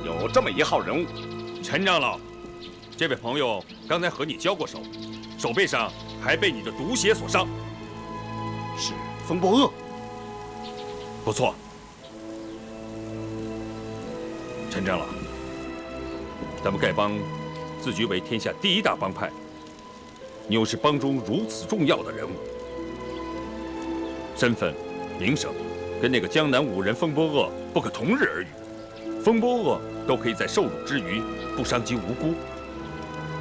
Speaker 6: 有这么一号人物。
Speaker 8: 陈长老，这位朋友刚才和你交过手，手背上还被你的毒血所伤。
Speaker 6: 是风波恶。
Speaker 8: 不错，陈长老，咱们丐帮自居为天下第1大帮派，你又是帮中如此重要的人物，身份、名声，跟那个江南武人风波恶不可同日而语。风波恶都可以在受辱之余不伤及无辜，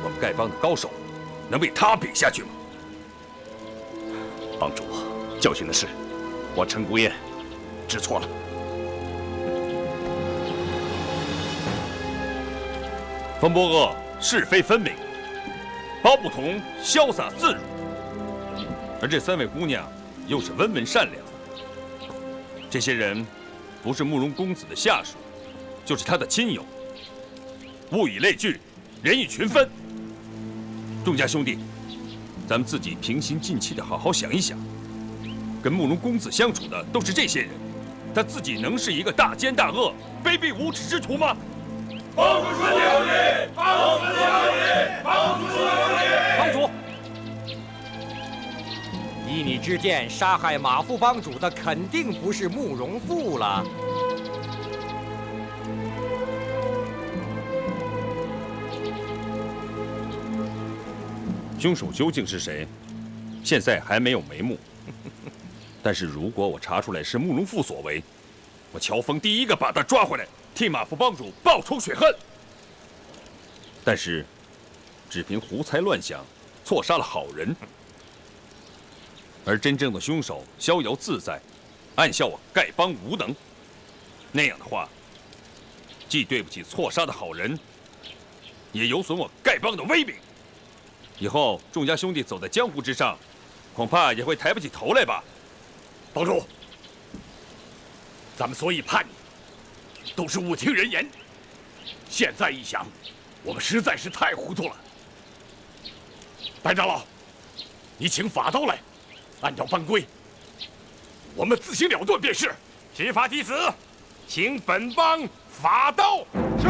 Speaker 8: 我们丐帮的高手能被他比下去吗？
Speaker 6: 帮主，教训的是我陈姑爷知错了。
Speaker 8: 风波恶是非分明，包不同潇洒自如，而这3位姑娘又是温文善良。这些人不是慕容公子的下属，就是他的亲友。物以类聚，人以群分。众家兄弟，咱们自己平心静气的好好想一想，跟慕容公子相处的都是这些人，他自己能是一个大奸大恶、卑鄙无耻之徒吗？
Speaker 11: 帮主说的有理，帮主说的有理，帮主说的有理。
Speaker 10: 帮主，依你之见，杀害马副帮主的肯定不是慕容复了。
Speaker 8: 凶手究竟是谁？现在还没有眉目。但是如果我查出来是慕容复所为，我乔峰第一个把他抓回来，替马副帮主报仇雪恨。但是，只凭胡猜乱想，错杀了好人，而真正的凶手逍遥自在，暗笑我丐帮无能。那样的话，既对不起错杀的好人，也有损我丐帮的威名。以后众家兄弟走在江湖之上，恐怕也会抬不起头来吧。
Speaker 11: 帮主，咱们所以叛逆，都是误听人言。现在一想，我们实在是太糊涂了。白长老，你请法刀来，按照班规，我们自行了断便是。
Speaker 12: 执法弟子，请本帮法刀。
Speaker 11: 是。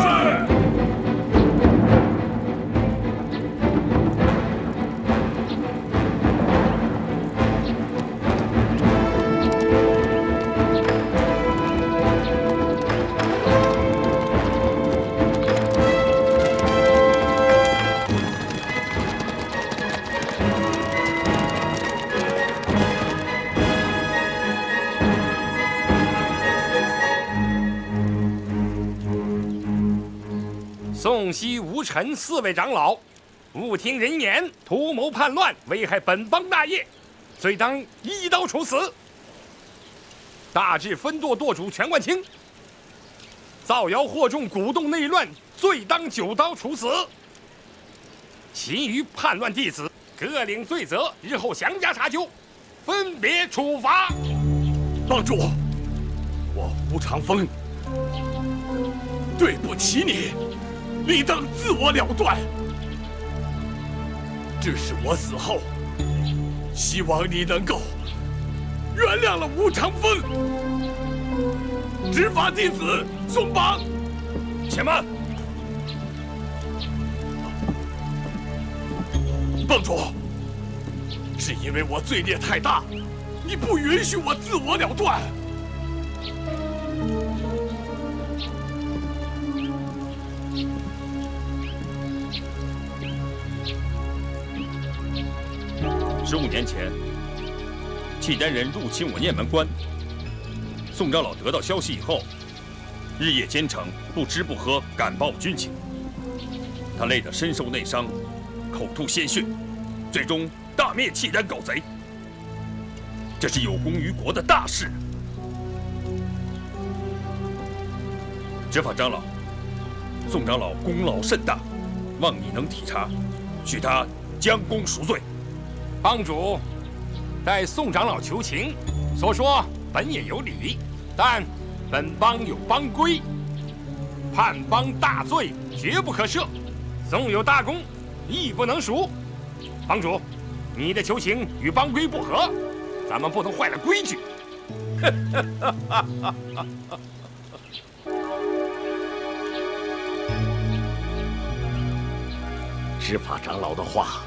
Speaker 12: 宋西、吴尘4位长老误听人言，图谋叛乱，危害本帮大业，罪当一刀处死。大智分舵舵主全冠清造谣惑众，鼓动内乱，罪当9刀处死。其余叛乱弟子各领罪责，日后详加查究，分别处罚。
Speaker 11: 帮主，我吴长风对不起你，理当自我了断。只是我死后，希望你能够原谅了吴长风。执法弟子宋邦，
Speaker 12: 且慢。
Speaker 11: 帮主，是因为我罪孽太大，你不允许我自我了断。
Speaker 8: 15年前，契丹人入侵我雁门关，宋长老得到消息以后，日夜兼程，不吃不喝，赶报军情。他累得身受内伤，口吐鲜血，最终大灭契丹狗贼。这是有功于国的大事。执法长老，宋长老功劳甚大，望你能体察，许他将功赎罪。
Speaker 12: 帮主，待宋长老求情，所说本也有理，但本帮有帮规，叛帮大罪绝不可赦，纵有大功，亦不能赎。帮主，你的求情与帮规不合，咱们不能坏了规矩。
Speaker 11: 执法长老的话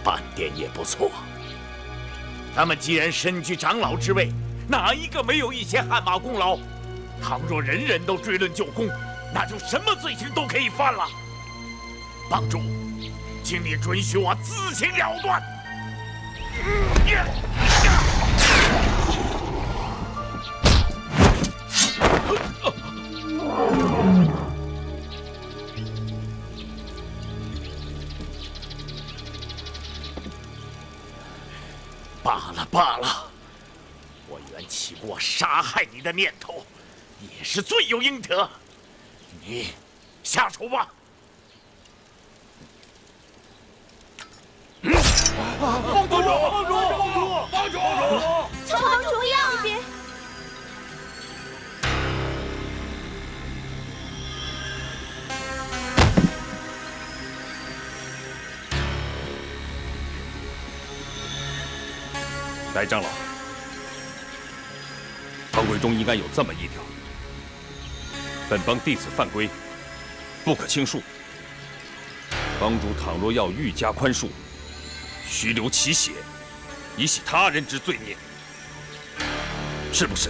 Speaker 11: 半点也不错。咱们既然身居长老之位，哪一个没有一些汗马功劳？倘若人人都追论旧功，那就什么罪行都可以犯了。帮主，请你准许我自行了断。罢了，我原起过杀害你的念头，也是罪有应得。你下手吧。
Speaker 3: 帮主！乔帮主呀！别！
Speaker 8: 白长老，帮规中应该有这么一条：本帮弟子犯规，不可轻恕。帮主倘若要愈加宽恕，须留其血，以洗他人之罪孽，是不是？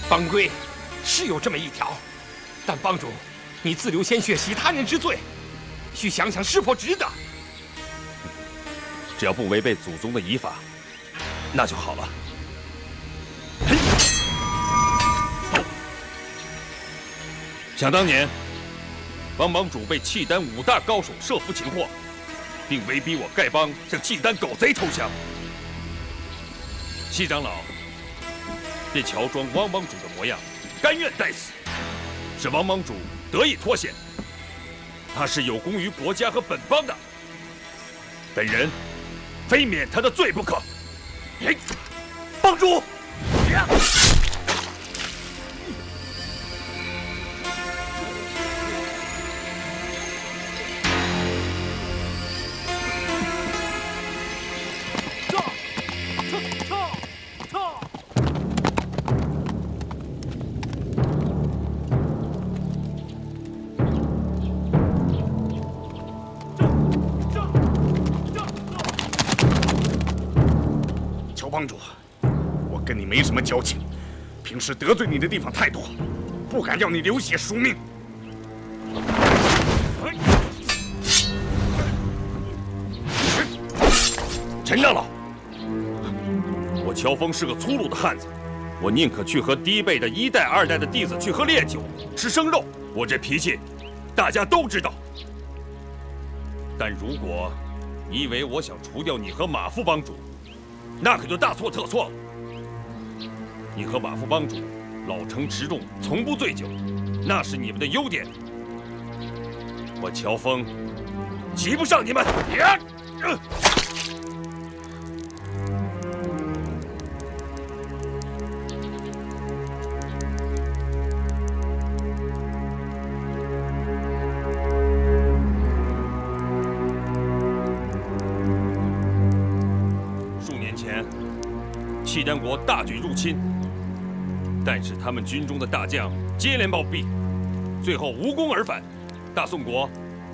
Speaker 12: 帮规是有这么一条，但帮主，你自流鲜血洗他人之罪，需想想是否值得。
Speaker 8: 只要不违背祖宗的遗法，那就好了。想当年，王帮主被契丹5大高手设伏擒获，并威逼我丐帮向契丹狗贼投降。西长老便乔装王帮主的模样，甘愿待死，使王帮主得以脱险。他是有功于国家和本邦的，本人非免他的罪不可。帮主！
Speaker 6: 帮主，我跟你没什么交情，平时得罪你的地方太多，不敢要你流血赎命。
Speaker 8: 陈长老，我乔峰是个粗鲁的汉子，我宁可去和低辈的1代、2代的弟子去喝烈酒，吃生肉。我这脾气，大家都知道。但如果你以为我想除掉你和马副帮主，那可就大错特错了。你和马副帮主老成持重，从不醉酒，那是你们的优点。我乔峰及不上你们。契丹国大举入侵，但是他们军中的大将接连暴毙，最后无功而返，大宋国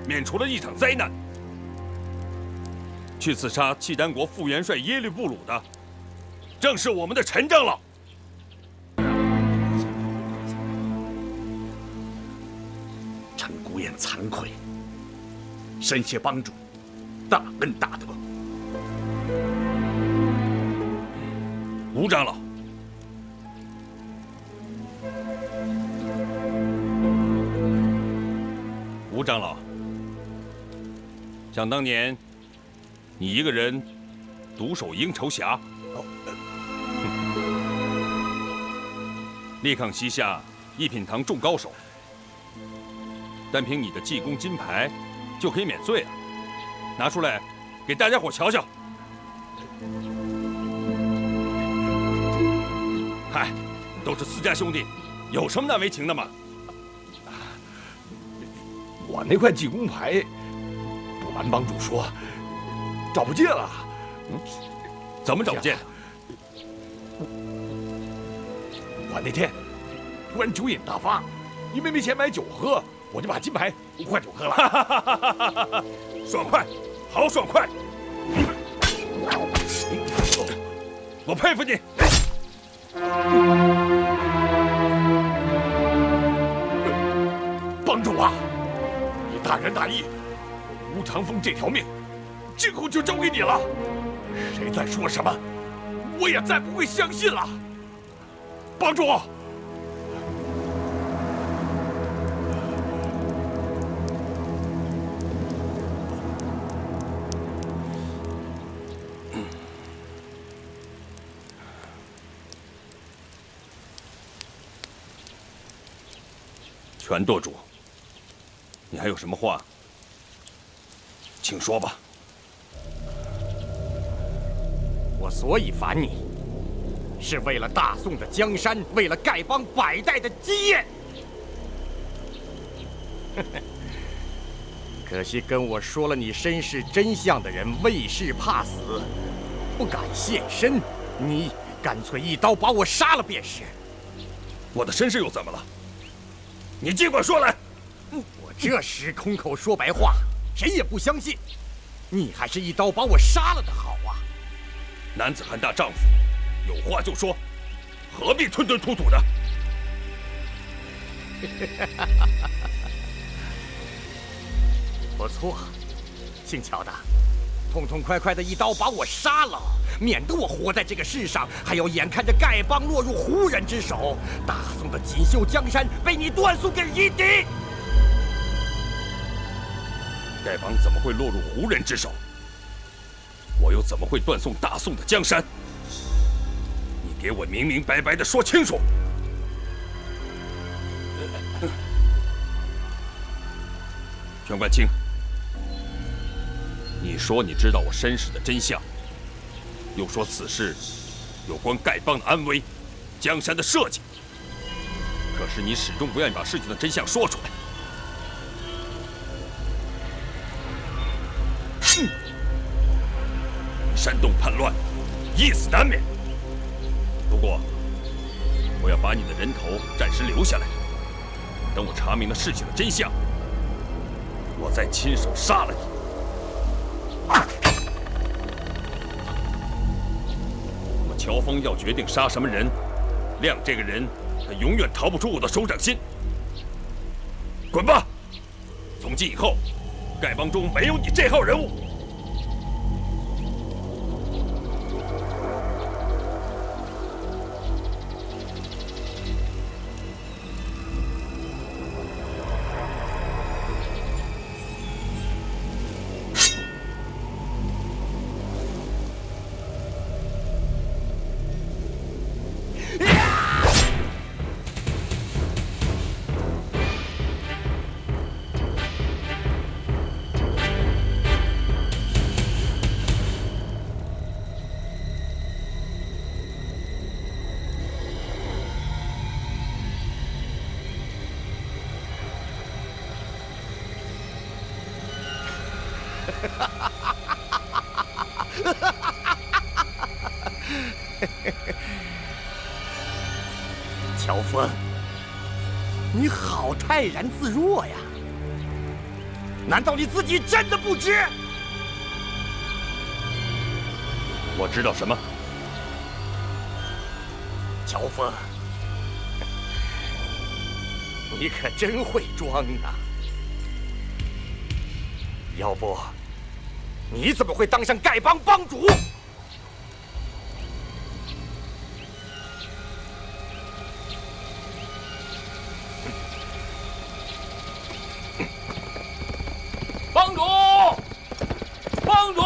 Speaker 8: 免除了一场灾难。去刺杀契丹国副元帅耶律布鲁的，正是我们的陈长老。
Speaker 6: 陈孤雁惭愧，深谢帮主大恩大德。
Speaker 8: 吴长老，吴长老，想当年，你一个人独守鹰巢峡，力抗西夏一品堂众高手，单凭你的记功金牌就可以免罪了，拿出来给大家伙瞧瞧。嗨，都是私家兄弟，有什么难为情的吗？
Speaker 11: 我那块记功牌，不瞒帮主说，找不见了。
Speaker 8: 怎么找不见？
Speaker 11: 我那天突然酒瘾大发，因为没钱买酒喝，我就把金牌换酒喝了。
Speaker 8: 爽快，好爽快！我佩服你。
Speaker 11: 帮主啊，你大仁大义，吴长风这条命，今后就交给你了。谁再说什么，我也再不会相信了。帮主，
Speaker 8: 全舵主，你还有什么话，请说吧。
Speaker 10: 我所以烦你，是为了大宋的江山，为了丐帮100代的基业。可惜跟我说了你身世真相的人畏事怕死，不敢现身，你干脆一刀把我杀了便是。
Speaker 8: 我的身世又怎么了？你尽管说来。
Speaker 10: 我这时空口说白话，谁也不相信。你还是一刀把我杀了的好啊！
Speaker 8: 男子汉大丈夫，有话就说，何必吞吞吐吐的？
Speaker 10: 不错，姓乔的，痛痛快快的一刀把我杀了，免得我活在这个世上，还要眼看着丐帮落入胡人之手，大宋的锦绣江山被你断送给夷狄。
Speaker 8: 丐帮怎么会落入胡人之手？我又怎么会断送大宋的江山？你给我明明白白的说清楚！全冠清，你说你知道我身世的真相，又说此事有关丐帮的安危、江山的社稷，可是你始终不愿意把事情的真相说出来。煽动叛乱，一死难免。不过，我要把你的人头暂时留下来，等我查明了事情的真相，我再亲手杀了你。那么乔峰要决定杀什么人，亮这个人，他永远逃不出我的手掌心。滚吧！从今以后，丐帮中没有你这号人物。
Speaker 10: 乔峰，你好泰然自若呀！难道你自己真的不知？
Speaker 8: 我知道什么？
Speaker 10: 乔峰，你可真会装啊！要不，你怎么会当上丐帮帮主？
Speaker 11: 帮主，帮主！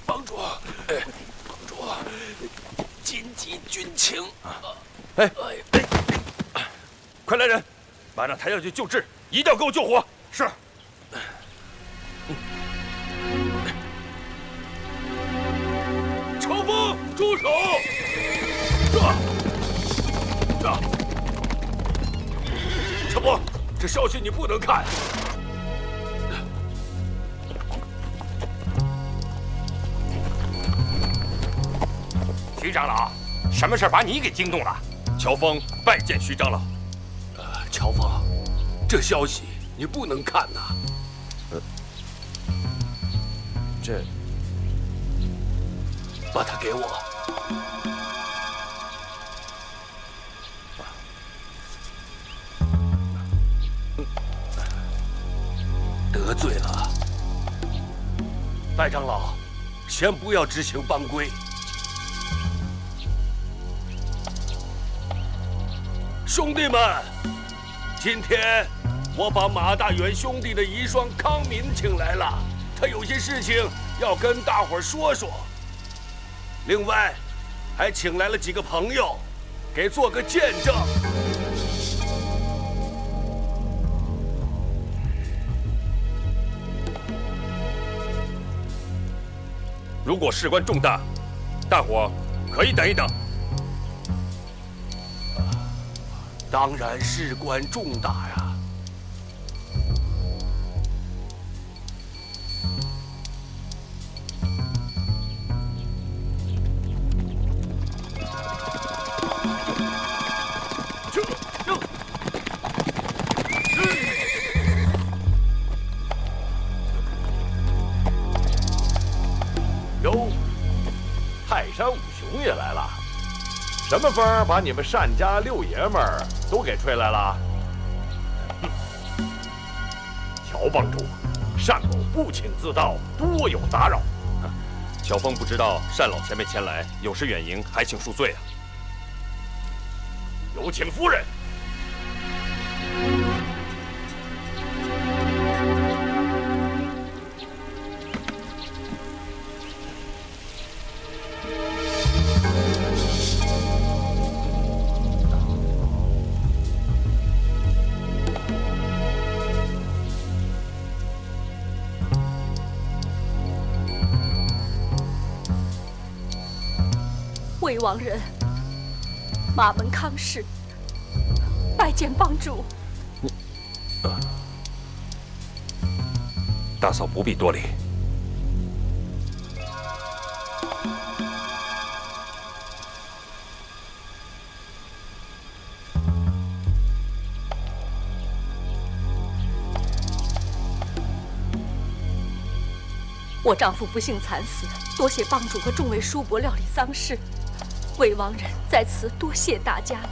Speaker 11: 帮主，紧急军情！
Speaker 8: 哎，快来人，马上抬下去救治，一定要给我救活！
Speaker 10: 是。
Speaker 11: 乔峰，住手！乔峰，这消息你不能看。
Speaker 12: 徐长老，什么事把你给惊动了？
Speaker 8: 乔峰拜见徐长老。
Speaker 11: 乔峰，这消息你不能看呐。这，把它给我。得罪了，白长老，先不要执行帮规。兄弟们，今天我把马大元兄弟的遗孀康敏请来了，他有些事情要跟大伙儿说说。另外，还请来了几个朋友，给做个见证。
Speaker 8: 如果事关重大，大伙可以等一等。
Speaker 11: 当然事关重大呀！什么风把你们单家六爷们儿都给吹来了？乔帮主，单某不请自到，多有打扰。
Speaker 8: 乔峰不知道单老前辈前来，有失远迎，还请恕罪啊。
Speaker 11: 有请夫人。
Speaker 3: 魏王人，马门康氏，拜见帮主。
Speaker 8: 大嫂不必多礼。
Speaker 3: 我丈夫不幸惨死，多谢帮主和众位叔伯料理丧事。魏王人在此多谢大家了。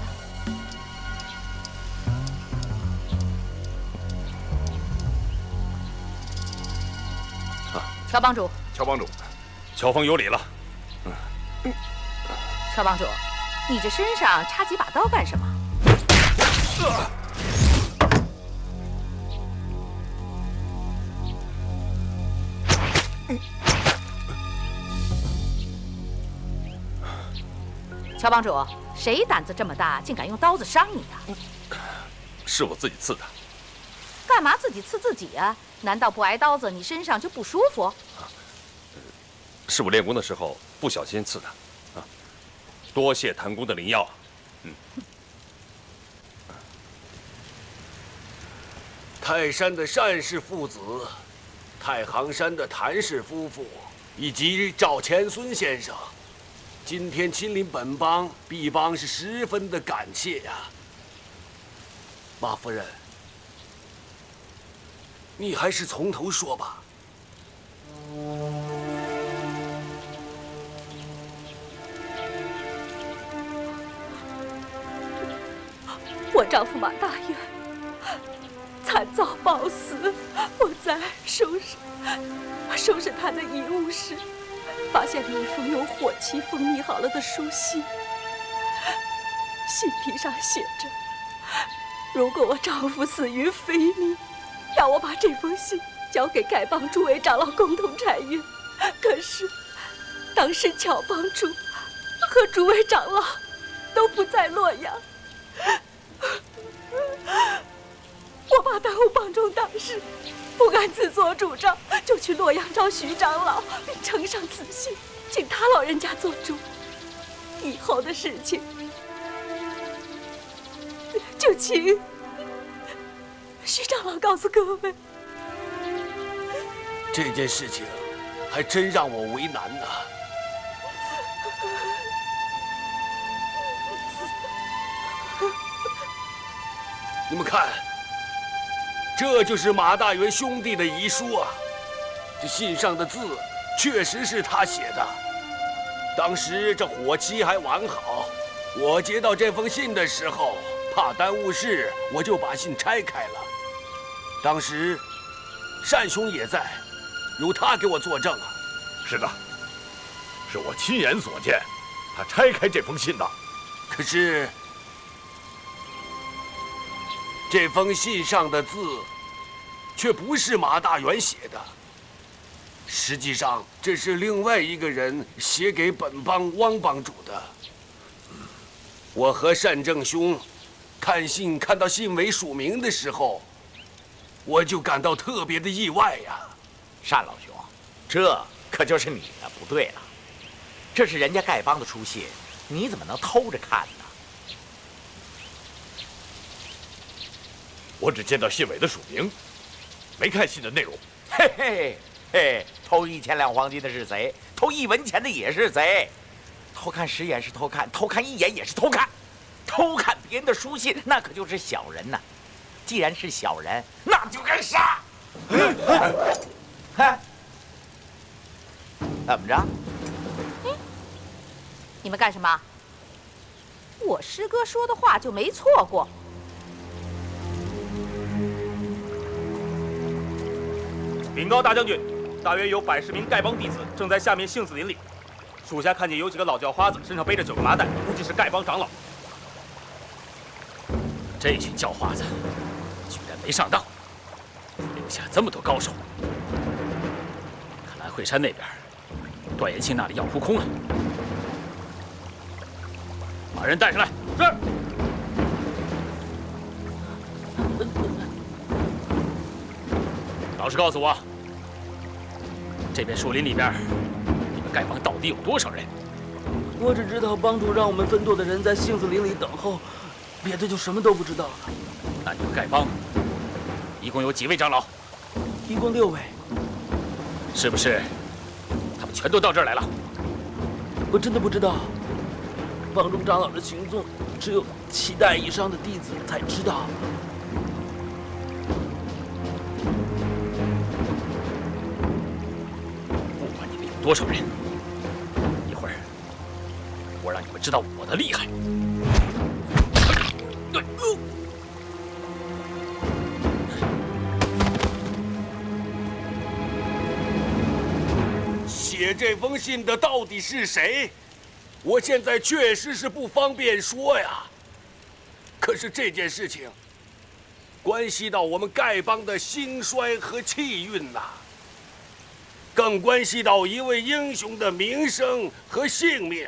Speaker 14: 乔帮主，
Speaker 8: 乔帮主，乔峰有礼了。
Speaker 14: 乔帮主，你这身上插几把刀干什么？乔帮主，谁胆子这么大，竟敢用刀子伤你啊？
Speaker 8: 是我自己刺的。
Speaker 14: 干嘛自己刺自己啊？难道不挨刀子，你身上就不舒服？
Speaker 8: 是我练功的时候不小心刺的，多谢谭公的灵药。
Speaker 15: 泰山的单氏父子，太行山的谭氏夫妇，以及赵钱孙先生，今天亲临本帮，毕帮是十分的感谢呀。马夫人，你还是从头说吧。
Speaker 3: 我丈夫马大元惨遭暴死，我在收拾他的遗物时，发现了一封用火漆封密好了的书信。信题上写着：如果我丈夫死于非命，要我把这封信交给丐帮诸位长老共同查阅。可是，当时乔帮主和诸位长老都不在洛阳。我怕耽误帮中大事，不敢自作主张，就去洛阳找徐长老，并呈上此信，请他老人家做主。以后的事情，就请徐长老告诉各位。
Speaker 15: 这件事情还真让我为难呐。你们看，这就是马大元兄弟的遗书啊。这信上的字确实是他写的。当时这火漆还完好，我接到这封信的时候，怕耽误事，我就把信拆开了。当时单兄也在，由他给我作证啊。
Speaker 11: 是的，是我亲眼所见，他拆开这封信的。
Speaker 15: 可是这封信上的字，却不是马大元写的。实际上，这是另外一个人写给本帮汪帮主的。我和单正兄看信看到信尾署名的时候，我就感到特别的意外呀。
Speaker 16: 单老兄，这可就是你的不对了。这是人家丐帮的书信，你怎么能偷着看呢？
Speaker 11: 我只见到信尾的署名，没看信的内容。
Speaker 16: 嘿嘿嘿，偷1000两黄金的是贼，偷1文钱的也是贼。偷看10眼是偷看，偷看1眼也是偷看。偷看别人的书信，那可就是小人呐。既然是小人，那就该杀。怎么着？
Speaker 14: 你们干什么？我师哥说的话就没错过。
Speaker 2: 禀告大将军，大约有110名丐帮弟子正在下面杏子林里。属下看见有几个老叫花子身上背着9个麻袋，估计是丐帮长老。
Speaker 15: 这群叫花子居然没上当，留下这么多高手。看来惠山那边，段延庆那里要扑空了。把人带上来。是。老实告诉我，这片树林里边，你们丐帮到底有多少人？
Speaker 7: 我只知道帮主让我们分舵的人在杏子林里等候，别的就什么都不知道了。
Speaker 15: 那你们丐帮一共有几位长老？
Speaker 7: 一共6位。
Speaker 15: 是不是他们全都到这儿来了？
Speaker 7: 我真的不知道，帮中长老的行踪只有7代以上的弟子才知道。
Speaker 15: 不管你们有多少人，一会儿我让你们知道我的厉害。写这封信的到底是谁？我现在确实是不方便说呀。可是这件事情关系到我们丐帮的兴衰和气运呐，更关系到一位英雄的名声和性命，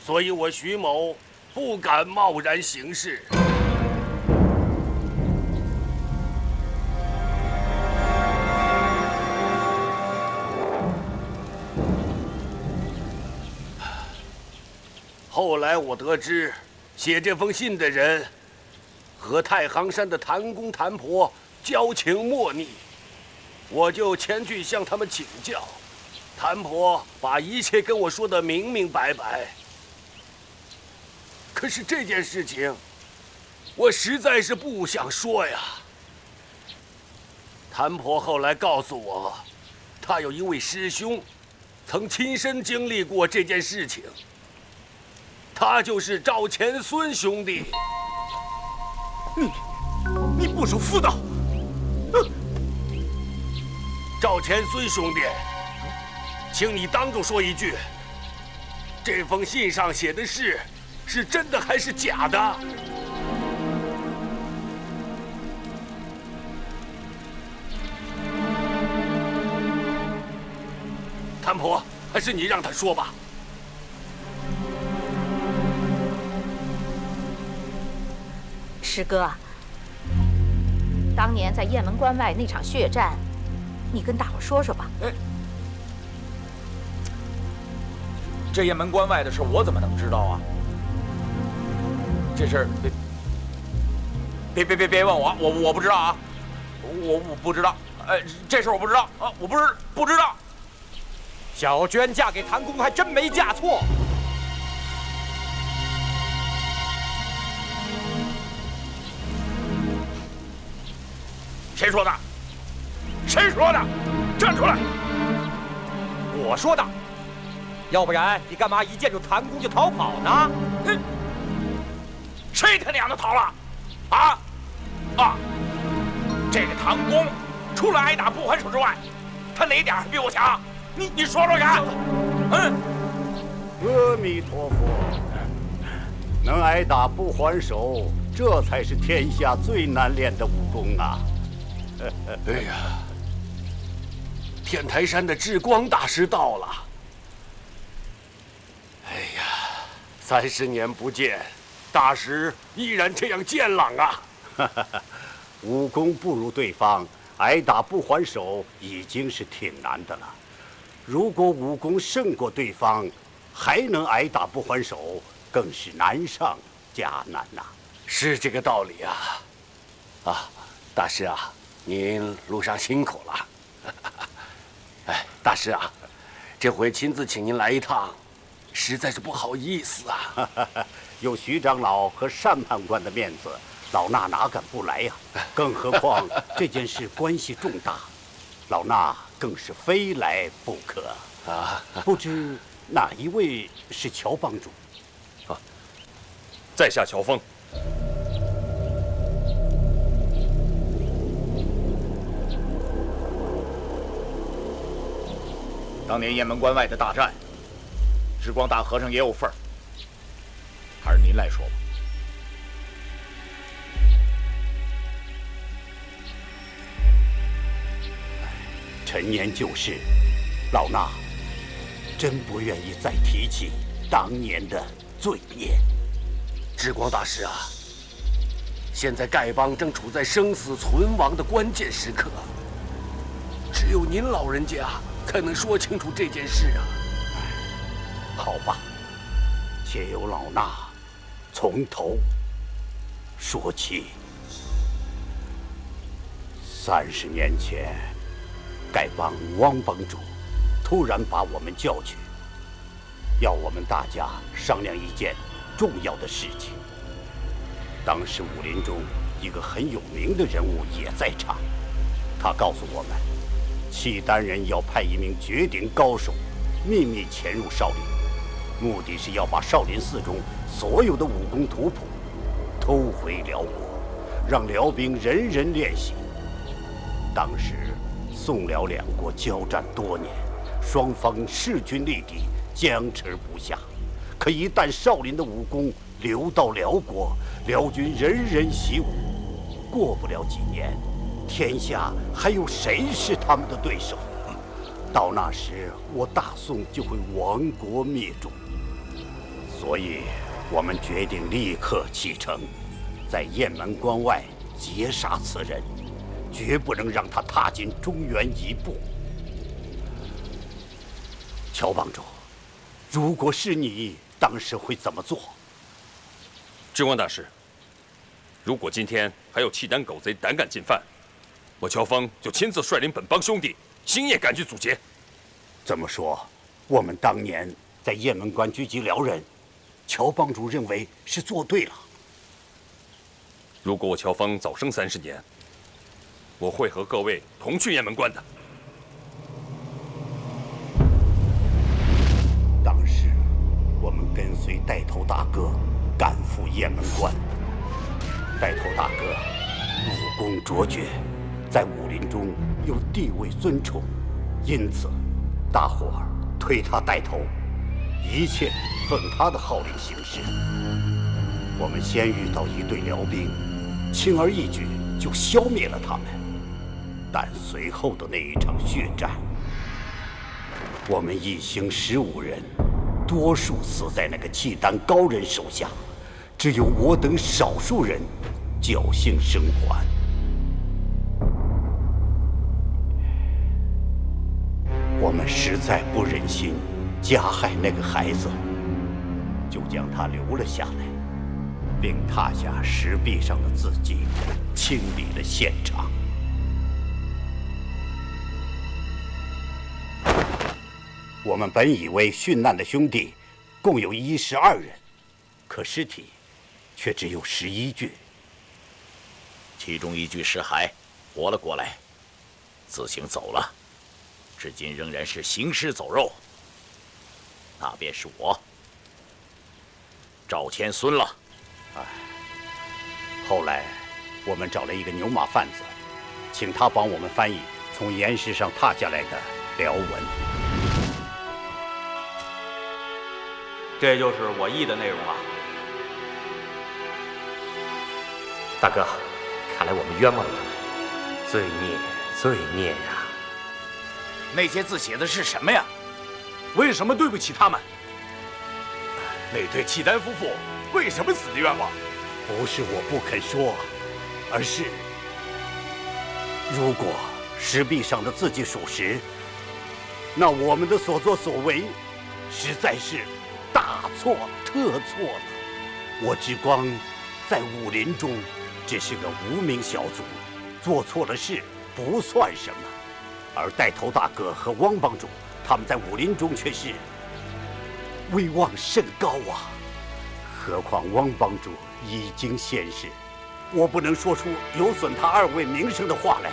Speaker 15: 所以我徐某不敢贸然行事。后来我得知，写这封信的人和太行山的谭公谭婆交情莫逆，我就前去向他们请教。谭婆把一切跟我说得明明白白。可是这件事情，我实在是不想说呀。谭婆后来告诉我，她有一位师兄，曾亲身经历过这件事情。他就是赵钱孙兄弟。你不守妇道！赵钱孙兄弟，请你当众说一句，这封信上写的是真的还是假的？谭婆，还是你让他说吧。
Speaker 14: 师哥，当年在雁门关外那场血战，你跟大伙说说吧。
Speaker 16: 这雁门关外的事，我怎么能知道啊？这事儿别问我，我不知道啊，我不知道。这事儿我不知道啊，我不知道。
Speaker 10: 小娟嫁给谭公还真没嫁错。
Speaker 16: 谁说的？谁说的？站出来！
Speaker 10: 我说的。要不然你干嘛一见着谭公就逃跑呢？
Speaker 16: 谁他娘的逃了？这个谭公除了挨打不还手之外，他哪点比我强？你说说看。
Speaker 17: 阿弥陀佛，能挨打不还手，这才是天下最难练的武功啊！
Speaker 15: 哎呀，天台山的智光大师到了。哎呀，30年不见，大师依然这样健朗啊！
Speaker 17: 武功不如对方，挨打不还手已经是挺难的了。如果武功胜过对方，还能挨打不还手，更是难上加难呐。
Speaker 15: 是这个道理啊！大师啊，您路上辛苦了。哎，大师啊，这回亲自请您来一趟，实在是不好意思啊。
Speaker 17: 有徐长老和单判官的面子，老衲哪敢不来呀？更何况这件事关系重大，老衲更是非来不可啊！不知哪一位是乔帮主？
Speaker 8: 在下乔峰。
Speaker 16: 当年雁门关外的大战，智光大和尚也有份儿，还是您来说吧。
Speaker 17: 陈年旧事，老衲真不愿意再提起当年的罪孽。
Speaker 15: 智光大师啊，现在丐帮正处在生死存亡的关键时刻，只有您老人家才能说清楚这件事啊。
Speaker 17: 好吧，且由老衲从头说起。30年前，丐帮汪帮主突然把我们叫去，要我们大家商量一件重要的事情。当时武林中一个很有名的人物也在场，他告诉我们，契丹人要派一名绝顶高手秘密潜入少林，目的是要把少林寺中所有的武功图谱偷回辽国，让辽兵人人练习。当时宋辽两国交战多年，双方势均力敌，僵持不下。可一旦少林的武功流到辽国，辽军人人习武，过不了几年，天下还有谁是他们的对手？到那时，我大宋就会亡国灭种。所以，我们决定立刻启程，在雁门关外截杀此人，绝不能让他踏进中原一步。乔帮主，如果是你，当时会怎么做？
Speaker 8: 智光大师，如果今天还有契丹狗贼胆敢进犯，我乔峰就亲自率领本帮兄弟，星夜赶去阻截。
Speaker 17: 这么说，我们当年在雁门关狙击辽人，乔帮主认为是做对了。
Speaker 8: 如果我乔峰早生30年，我会和各位同去雁门关的。
Speaker 17: 当时我们跟随带头大哥赶赴雁门关，带头大哥武功卓绝，在武林中又地位尊崇，因此大伙儿推他带头，一切奉他的号令行事。我们先遇到一队辽兵，轻而易举就消灭了他们。但随后的那一场血战，我们一行15人，多数死在那个契丹高人手下，只有我等少数人侥幸生还。我们实在不忍心加害那个孩子，就将他留了下来，并踏下石壁上的字迹，清理了现场。我们本以为殉难的兄弟共有12人，可尸体却只有11具，
Speaker 16: 其中1具尸骸活了过来，自行走了，至今仍然是行尸走肉。那便是我，赵千孙了。
Speaker 17: 后来我们找了一个牛马贩子，请他帮我们翻译从岩石上踏下来的辽文。
Speaker 2: 这就是我译的内容啊。
Speaker 18: 大哥，看来我们冤枉了他们，罪孽，罪孽呀！
Speaker 16: 那些字写的是什么呀？
Speaker 11: 为什么对不起他们？那对契丹夫妇为什么死的冤枉？
Speaker 17: 不是我不肯说，而是如果石壁上的字迹属实，那我们的所作所为实在是大错特错了。我智光在武林中只是个无名小卒，做错了事不算什么，而带头大哥和汪帮主他们在武林中却是威望甚高啊。何况汪帮主已经现世，我不能说出有损他2位名声的话来。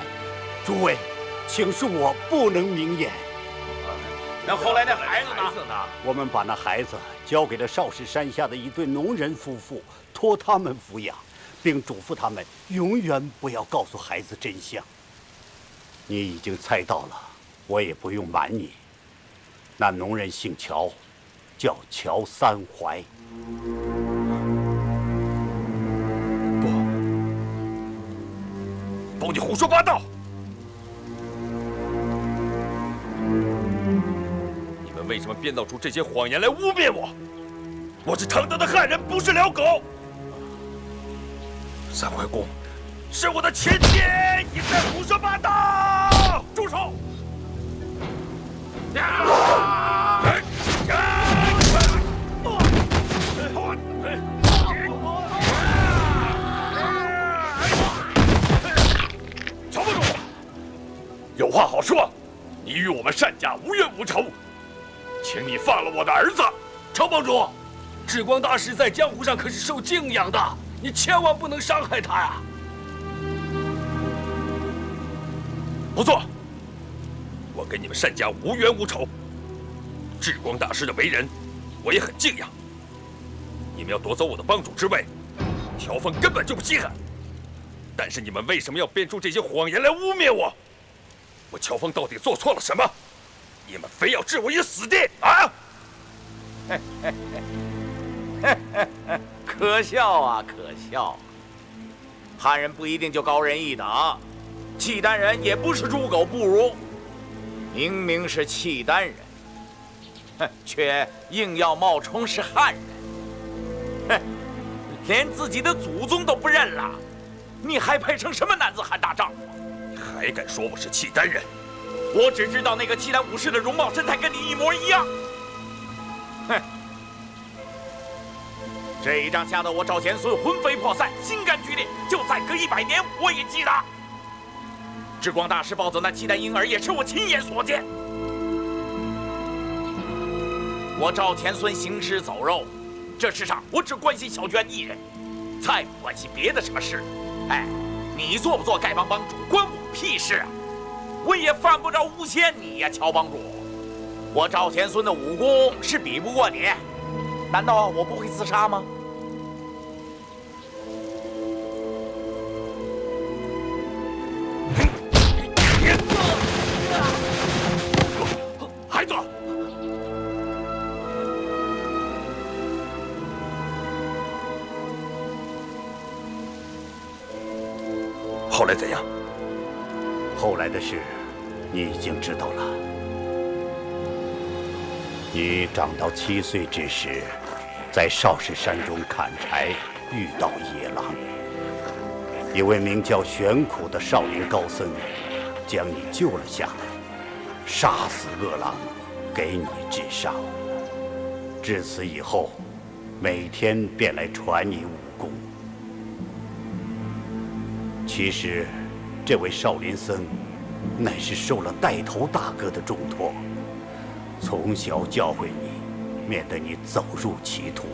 Speaker 17: 诸位，请恕我不能明言。
Speaker 16: 那后来那孩子呢？
Speaker 17: 我们把那孩子交给了少室山下的一对农人夫妇，托他们抚养，并嘱咐他们永远不要告诉孩子真相。你已经猜到了，我也不用瞒你。那农人姓乔，叫乔三槐。
Speaker 15: 包你胡说八道！你们为什么编造出这些谎言来污蔑我？我是承德的汉人，不是辽狗。三槐公是我的前妻，你在胡说八道！住手！乔帮主，有话好说。你与我们单家无冤无仇，请你放了我的儿子。
Speaker 12: 乔帮主，智光大师在江湖上可是受敬仰的，你千万不能伤害他呀！
Speaker 15: 不错，我跟你们单家无冤无仇。智光大师的为人，我也很敬仰。你们要夺走我的帮主之位，乔峰根本就不稀罕。但是你们为什么要编出这些谎言来污蔑我？我乔峰到底做错了什么？你们非要置我于死地啊！
Speaker 16: 可笑啊，可笑！汉人不一定就高人一等，契丹人也不是猪狗不如。明明是契丹人，却硬要冒充是汉人，连自己的祖宗都不认了，你还配成什么男子汉大丈夫？
Speaker 15: 还敢说我是契丹人？
Speaker 16: 我只知道那个契丹武士的容貌身材跟你一模一样。哼！这一仗吓得我赵钱孙魂飞魄散，心肝俱裂。就再隔100年，我也记得。智光大师抱走那契丹婴儿，也是我亲眼所见。我赵钱孙行尸走肉，这世上我只关心小娟一人，再不关心别的什么事。哎，你做不做丐帮帮主，关我屁事啊！我也犯不着诬陷你呀，乔帮主。我赵钱孙的武功是比不过你，难道我不会自杀吗？
Speaker 15: 孩子，后来怎样？
Speaker 17: 后来的事，你已经知道了。你长到7岁之时，在少室山中砍柴，遇到野狼。一位名叫玄苦的少林高僧，将你救了下来，杀死恶狼，给你治伤。至此以后，每天便来传你武功。其实，这位少林僧，乃是受了带头大哥的重托，从小教诲你，免得你走入歧途。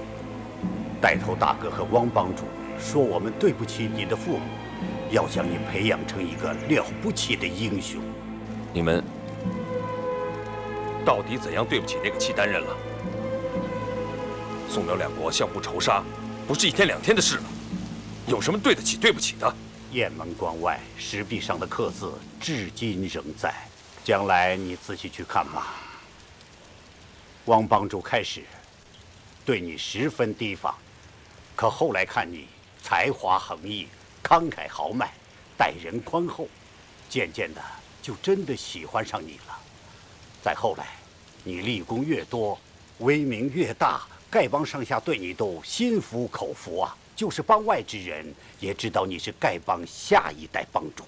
Speaker 17: 带头大哥和汪帮主说我们对不起你的父母，要将你培养成一个了不起的英雄。
Speaker 15: 你们到底怎样对不起那个契丹人了？宋辽两国相互仇杀，不是1天2天的事了，有什么对得起对不起的？
Speaker 17: 雁门关外石壁上的刻字至今仍在，将来你仔细去看吧。汪帮主开始对你十分提防，可后来看你才华横溢，慷慨豪迈，待人宽厚，渐渐的就真的喜欢上你了。再后来，你立功越多，威名越大，丐帮上下对你都心服口服啊。就是帮外之人也知道你是丐帮下一代帮主。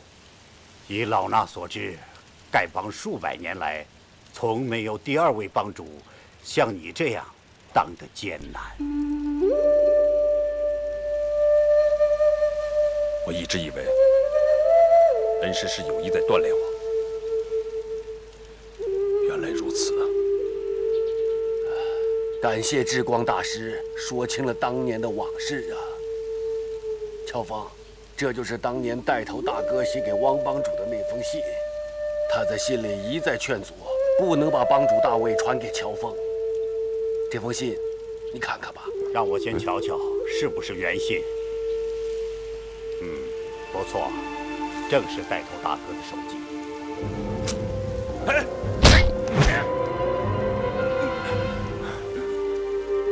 Speaker 17: 以老衲所知，丐帮数百年来，从没有第2位帮主像你这样当得艰难。
Speaker 15: 我一直以为恩师是有意在锻炼我，原来如此。
Speaker 12: 感谢智光大师说清了当年的往事啊。乔峰，这就是当年带头大哥写给汪帮主的那封信。他在信里一再劝阻我
Speaker 15: 不能把帮主大位传给乔峰。这封信，你看看吧。
Speaker 17: 让我先瞧瞧是不是原信。不错，正是带头大哥的手迹。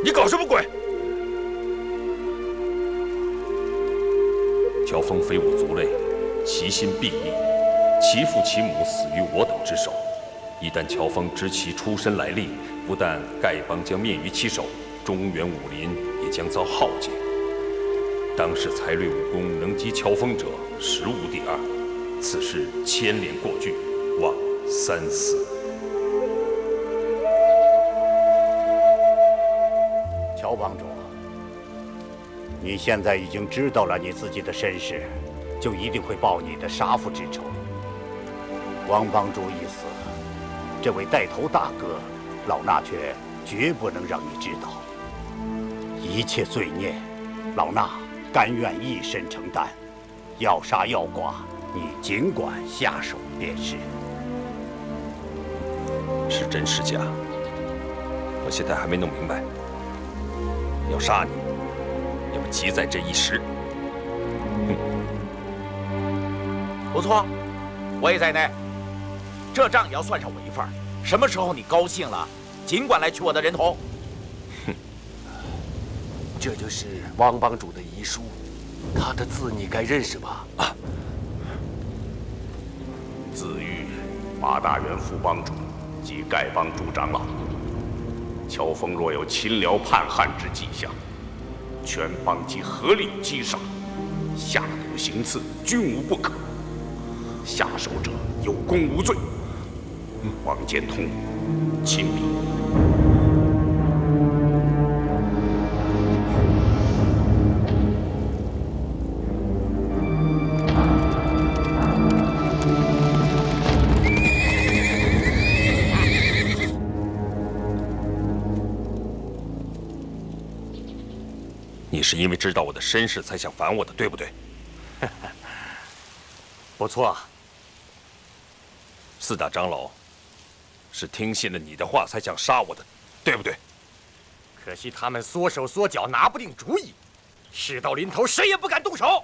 Speaker 8: 你搞什么鬼？乔峰非我族类，其心必逆，其父其母死于我等之手。一旦乔峰知其出身来历，不但丐帮将灭于其手，中原武林也将遭浩劫。当世才略武功能及乔峰者，实无第二。此事牵连过巨，望三思。
Speaker 17: 乔帮主，你现在已经知道了你自己的身世，就一定会报你的杀父之仇。王帮主已死，这位带头大哥，老衲却绝不能让你知道。一切罪孽，老衲甘愿一身承担。要杀要剐，你尽管下手便是。
Speaker 8: 是真是假？我现在还没弄明白。要杀你，要急在这一时。
Speaker 16: 不错，我也在内。这账也要算上我一份儿。什么时候你高兴了，尽管来取我的人头。
Speaker 15: 这就是王帮主的遗书，他的字你该认识吧？
Speaker 6: 自谕马大元副帮主及丐帮诸长老，乔峰若有亲辽叛汉之迹象，全帮即合力击杀，下毒行刺，均无不可。下手者有功无罪。王建通，亲笔。
Speaker 8: 你是因为知道我的身世才想烦我的，对不对？
Speaker 10: 不错。
Speaker 8: 四大长老是听信了你的话才想杀我的，对不对？
Speaker 10: 可惜他们缩手缩脚，拿不定主意。事到临头，谁也不敢动手。